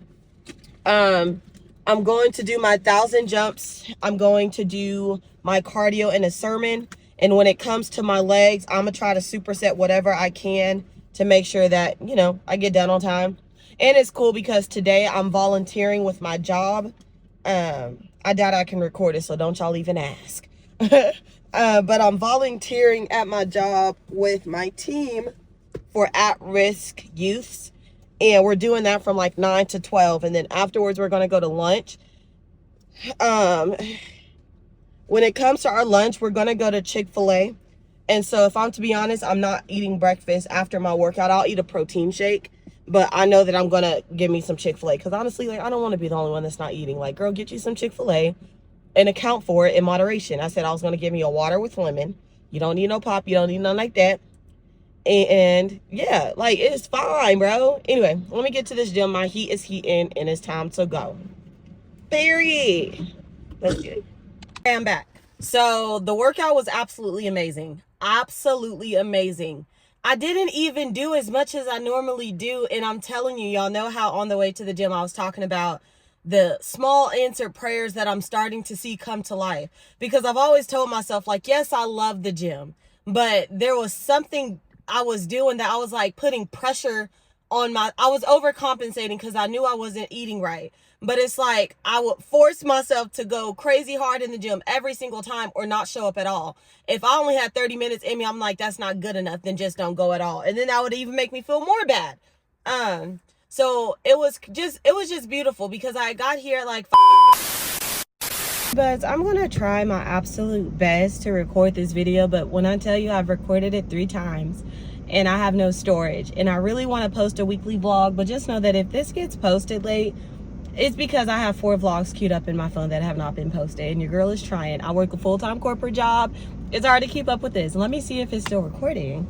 I'm going to do my 1,000 jumps. I'm going to do my cardio and a sermon. And when it comes to my legs, I'm going to try to superset whatever I can to make sure that, you know, I get done on time. And it's cool because today I'm volunteering with my job. I doubt I can record it, so don't y'all even ask. But I'm volunteering at my job with my team for at-risk youths. And we're doing that from like 9 to 12. And then afterwards, we're going to go to lunch. When it comes to our lunch, we're going to go to Chick-fil-A. And so if I'm to be honest, I'm not eating breakfast after my workout. I'll eat a protein shake. But I know that I'm going to give me some Chick-fil-A. Because honestly, like, I don't want to be the only one that's not eating. Like, girl, get you some Chick-fil-A and account for it in moderation. I said I was going to give me a water with lemon. You don't need no pop. You don't need nothing like that. And yeah, like, it's fine, bro. Anyway, let me get to this gym. My heat is heating and it's time to go. Period. Let's get it. I'm back. So the workout was absolutely amazing. Absolutely amazing. I didn't even do as much as I normally do. And I'm telling you, y'all know how on the way to the gym I was talking about the small answered prayers that I'm starting to see come to life. Because I've always told myself, like, yes, I love the gym. But there was something I was doing that I was like putting pressure on I was overcompensating because I knew I wasn't eating right. But it's like I would force myself to go crazy hard in the gym every single time or not show up at all. If I only had 30 minutes in me, I'm like, that's not good enough. Then just don't go at all. And then that would even make me feel more bad. So it was just beautiful because I got here at like 5. But I'm going to try my absolute best to record this video. But when I tell you I've recorded it 3 times and I have no storage and I really want to post a weekly vlog, but just know that if this gets posted late, it's because I have 4 vlogs queued up in my phone that have not been posted, and your girl is trying. I work a full-time corporate job. It's hard to keep up with this. Let me see if it's still recording.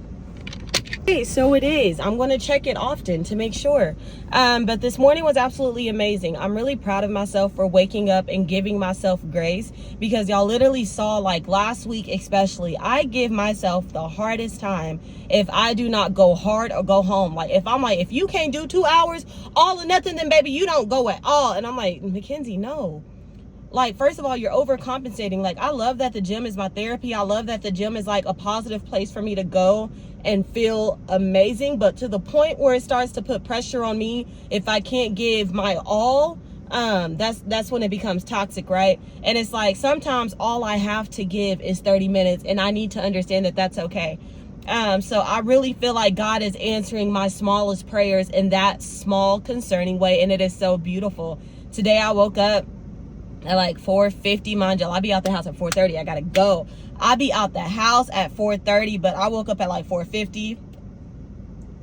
Okay, so it is. I'm going to check it often to make sure. But this morning was absolutely amazing. I'm really proud of myself for waking up and giving myself grace because y'all literally saw, like last week especially, I give myself the hardest time if I do not go hard or go home. Like if I'm like, if you can't do 2 hours, all or nothing, then baby, you don't go at all. And I'm like, Mackenzie, no. Like, first of all, you're overcompensating. Like, I love that the gym is my therapy. I love that the gym is like a positive place for me to go and feel amazing. But to the point where it starts to put pressure on me, if I can't give my all, that's when it becomes toxic, right? And it's like, sometimes all I have to give is 30 minutes and I need to understand that that's okay. So I really feel like God is answering my smallest prayers in that small concerning way. And it is so beautiful. Today I woke up at like 4:50, mind y'all. I'll be out the house at 4:30. I gotta go. I'll be out the house at 4:30, but I woke up at like 4:50.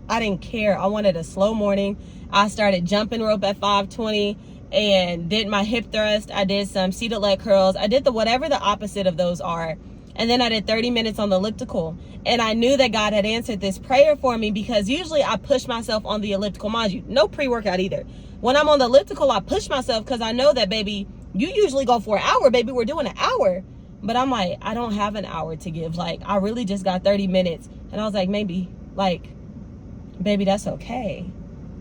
I didn't care. I wanted a slow morning. I started jumping rope at 5:20 and did my hip thrust. I did some seated leg curls. I did whatever the opposite of those are. And then I did 30 minutes on the elliptical. And I knew that God had answered this prayer for me because usually I push myself on the elliptical. Mind you, no pre-workout either. When I'm on the elliptical, I push myself because I know that, baby, you usually go for an hour, baby. We're doing an hour. But I'm like, I don't have an hour to give. Like, I really just got 30 minutes. And I was like, maybe, like, baby, that's okay.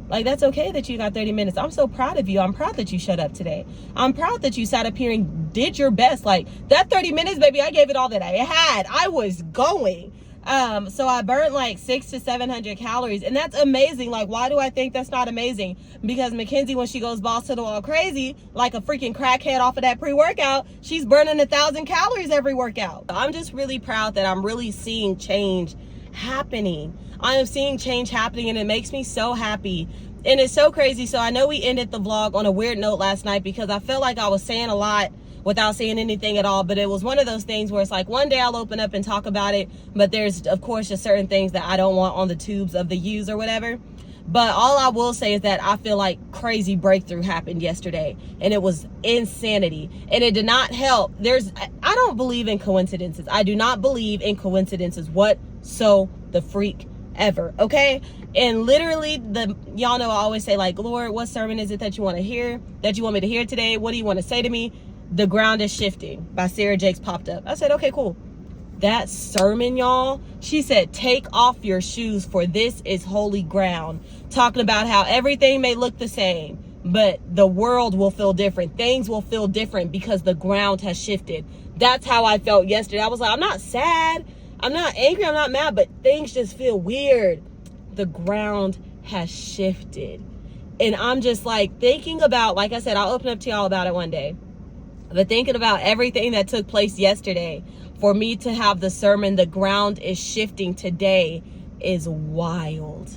Like, that's okay that you got 30 minutes. I'm so proud of you. I'm proud that you shut up today. I'm proud that you sat up here and did your best. Like, that 30 minutes, baby, I gave it all that I had. I was going. So I burned like 600 to 700 calories. And that's amazing. Like, why do I think that's not amazing? Because Mackenzie, when she goes balls to the wall crazy, like a freaking crackhead off of that pre-workout, she's burning 1,000 calories every workout. I'm just really proud that I'm really seeing change happening. I am seeing change happening and it makes me so happy. And it's so crazy. So I know we ended the vlog on a weird note last night because I felt like I was saying a lot without saying anything at all. But it was one of those things where it's like one day I'll open up and talk about it, but there's of course just certain things that I don't want on the tubes of the U's or whatever. But all I will say is that I feel like crazy breakthrough happened yesterday, and it was insanity, and it did not help. I don't believe in coincidences. I do not believe in coincidences the freak ever, okay? And literally, y'all know I always say, like, Lord, what sermon is it that you want to hear, that you want me to hear today? What do you want to say to me? The Ground is Shifting by Sarah Jakes popped up. I said, okay, cool. That sermon, y'all, she said, take off your shoes, for this is holy ground. Talking about how everything may look the same, but the world will feel different. Things will feel different because the ground has shifted. That's how I felt yesterday. I was like, I'm not sad, I'm not angry, I'm not mad, but things just feel weird. The ground has shifted. And I'm just like thinking about, like I said, I'll open up to y'all about it one day, but thinking about everything that took place yesterday, for me to have the sermon, the ground is shifting today, is wild.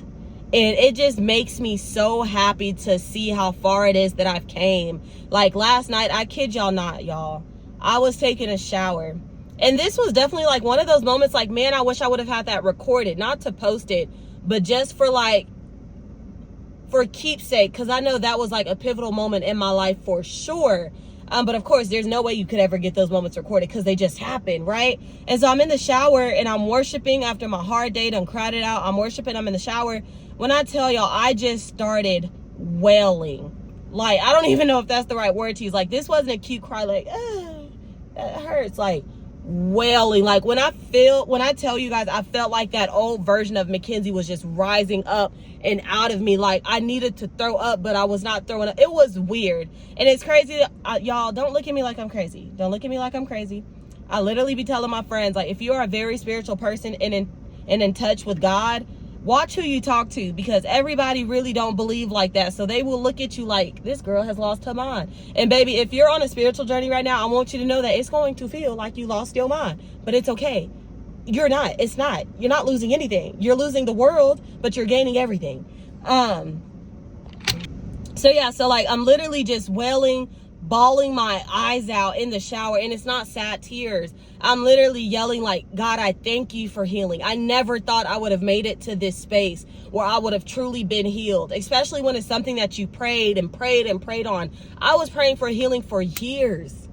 And it just makes me so happy to see how far it is that I've came. Like last night, I kid y'all not, y'all, I was taking a shower. And this was definitely like one of those moments like, man, I wish I would have had that recorded, not to post it, but just for keepsake, because I know that was like a pivotal moment in my life for sure. But of course, there's no way you could ever get those moments recorded because they just happen, right? And so I'm in the shower and I'm worshiping after my hard day, done cried it out. I'm worshiping, I'm in the shower. When I tell y'all, I just started wailing. Like, I don't even know if that's the right word to use. Like, this wasn't a cute cry, like, that hurts. Like, wailing. Like, when I tell you guys, I felt like that old version of Mackenzie was just rising up and out of me. Like, I needed to throw up, but I was not throwing up. It was weird. And it's crazy. Y'all, don't look at me like I'm crazy. Don't look at me like I'm crazy. I literally be telling my friends, like, if you are a very spiritual person and in touch with God, watch who you talk to, because everybody really don't believe like that. So they will look at you like, this girl has lost her mind. And baby, if you're on a spiritual journey right now, I want you to know that it's going to feel like you lost your mind, but it's okay. You're not. It's not. You're not losing anything. You're losing the world, but you're gaining everything. So yeah, so like I'm literally just wailing, bawling my eyes out in the shower, and it's not sad tears. I'm literally yelling like, God, I thank you for healing. I never thought I would have made it to this space where I would have truly been healed, especially when it's something that you prayed and prayed and prayed on. I was praying for healing for years.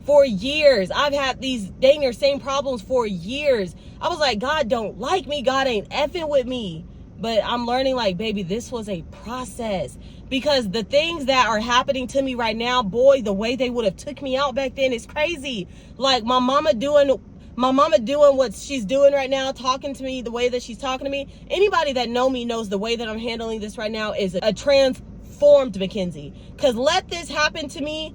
For years. I've had these dang near same problems for years. I was like, God don't like me. God ain't effing with me. But I'm learning like, baby, this was a process, because the things that are happening to me right now, boy, the way they would have took me out back then is crazy. Like my mama doing what she's doing right now, talking to me the way that she's talking to me. Anybody that know me knows the way that I'm handling this right now is a transformed Mackenzie. Because let this happen to me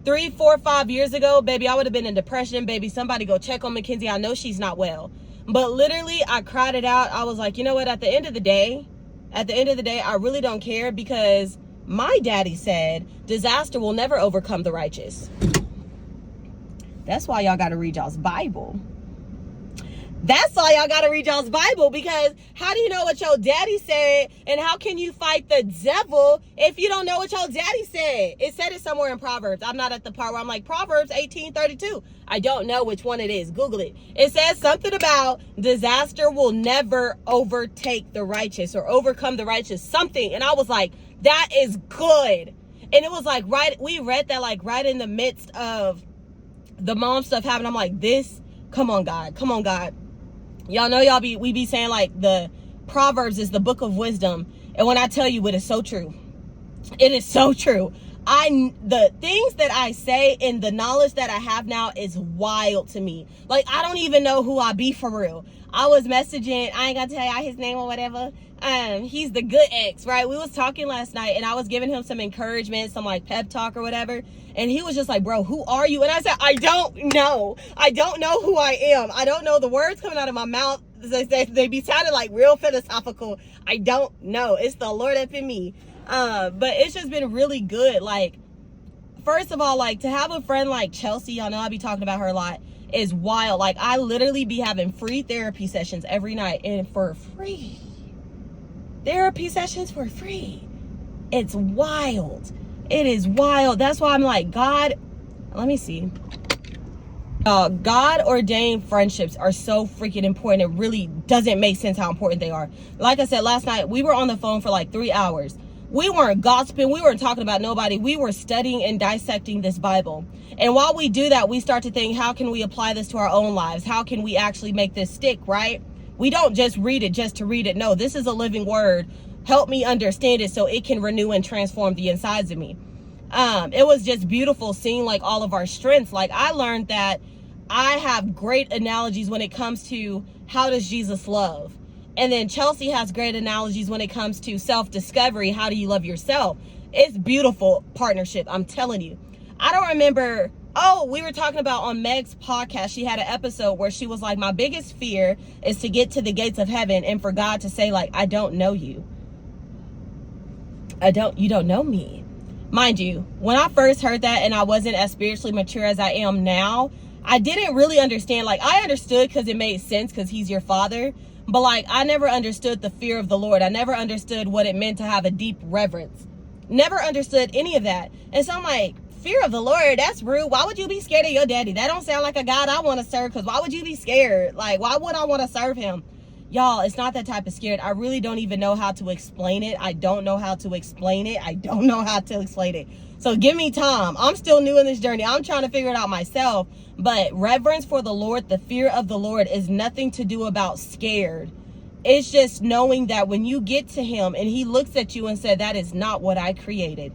3, 4, 5 years ago, baby, I would have been in depression. Baby, somebody go check on Mackenzie. I know she's not well. But literally, I cried it out. I was like, you know what? At the end of the day, I really don't care, because my daddy said disaster will never overcome the righteous. That's why y'all got to read y'all's Bible. That's why y'all got to read y'all's Bible, because how do you know what your daddy said? And how can you fight the devil if you don't know what your daddy said? It said it somewhere in Proverbs. I'm not at the part where I'm like, Proverbs 18:32. I don't know which one it is. Google it. It says something about disaster will never overtake the righteous or overcome the righteous, something. And I was like, that is good. And it was like, we read that like right in the midst of the mom stuff happening. I'm like, come on, God. Y'all know we be saying like the Proverbs is the book of wisdom. And when I tell you, it is so true. It is so true. The things that I say and the knowledge that I have now is wild to me. Like, I don't even know who I be for real. I was messaging, I ain't gonna tell y'all his name or whatever. He's the good ex, right? We was talking last night and I was giving him some encouragement, some like pep talk or whatever. And he was just like, bro, who are you? And I said, I don't know. I don't know who I am. I don't know. The words coming out of my mouth, they be sounding like real philosophical. I don't know. It's the Lord up in me. But it's just been really good. Like, first of all, like to have a friend like Chelsea, y'all know I be talking about her a lot, is wild. Like, I literally be having free therapy sessions every night, and for free. Therapy sessions for free. It's wild. It is wild. That's why I'm like, God, Let me see. God ordained friendships are so freaking important. It really doesn't make sense how important they are. Like I said, last night we were on the phone for like 3 hours. We weren't gossiping. We weren't talking about nobody. We were studying and dissecting this Bible. And while we do that, we start to think, how can we apply this to our own lives? How can we actually make this stick, right? We don't just read it just to read it. No, this is a living word. Help me understand it so it can renew and transform the insides of me. It was just beautiful seeing like all of our strengths. Like I learned that I have great analogies when it comes to how does Jesus love? And then Chelsea has great analogies when it comes to self-discovery. How do you love yourself? It's beautiful partnership. I'm telling you. I don't remember. Oh, we were talking about on Meg's podcast. She had an episode where she was like, my biggest fear is to get to the gates of heaven and for God to say like, I don't know you. You don't know me. Mind you, when I first heard that and I wasn't as spiritually mature as I am now, I didn't really understand. Like I understood because it made sense because he's your father. But like, I never understood the fear of the Lord. I never understood what it meant to have a deep reverence. Never understood any of that. And so I'm like, fear of the Lord, that's rude. Why would you be scared of your daddy? That don't sound like a God I want to serve. Because why would you be scared? Like, why would I want to serve him? Y'all, it's not that type of scared. I really don't even know how to explain it. I don't know how to explain it. So give me time. I'm still new in this journey. I'm trying to figure it out myself. But reverence for the Lord, the fear of the Lord is nothing to do about scared. It's just knowing that when you get to him and he looks at you and said, that is not what I created.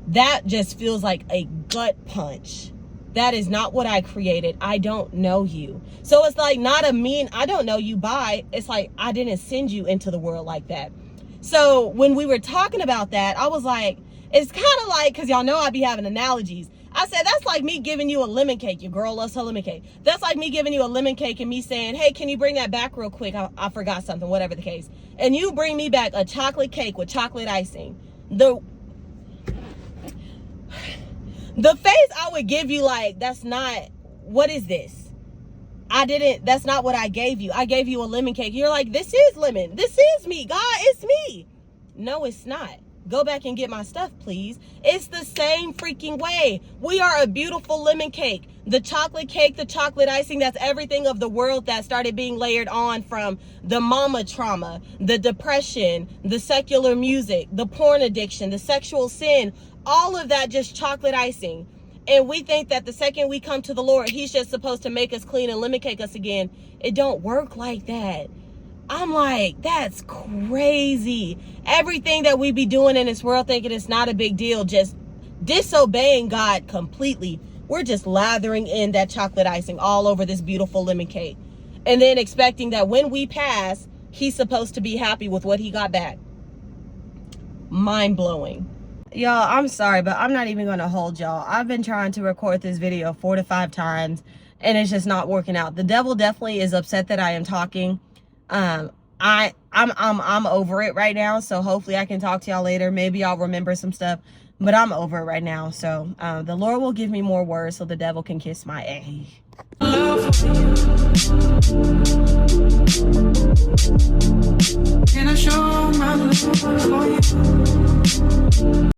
That just feels like a gut punch. That is not what I created. I don't know you. So it's like not a mean, I don't know you, bye. It's like, I didn't send you into the world like that. So when we were talking about that, I was like, it's kind of like, because y'all know I be having analogies. I said, that's like me giving you a lemon cake. Your girl loves her lemon cake. That's like me giving you a lemon cake and me saying, hey, can you bring that back real quick? I forgot something, whatever the case. And you bring me back a chocolate cake with chocolate icing. The face I would give you, like, that's not, what is this? That's not what I gave you. I gave you a lemon cake. You're like, this is lemon. This is me, God, it's me. No, it's not. Go back and get my stuff, please. It's the same freaking way. We are a beautiful lemon cake. The chocolate cake, the chocolate icing, that's everything of the world that started being layered on from the mama trauma, the depression, the secular music, the porn addiction, the sexual sin, all of that just chocolate icing. And we think that the second we come to the Lord, he's just supposed to make us clean and lemon cake us again. It don't work like that. I'm like, that's crazy. Everything that we be doing in this world thinking it's not a big deal, just disobeying God completely. We're just lathering in that chocolate icing all over this beautiful lemon cake. And then expecting that when we pass, he's supposed to be happy with what he got back. Mind blowing. Y'all, I'm sorry, but I'm not even going to hold y'all. I've been trying to record this video 4 to 5 times and it's just not working out. The devil definitely is upset that I am talking. I'm over it right now, so hopefully I can talk to y'all later. Maybe y'all remember some stuff, but I'm over it right now. So the Lord will give me more words so the devil can kiss my A. Can I show my love for you?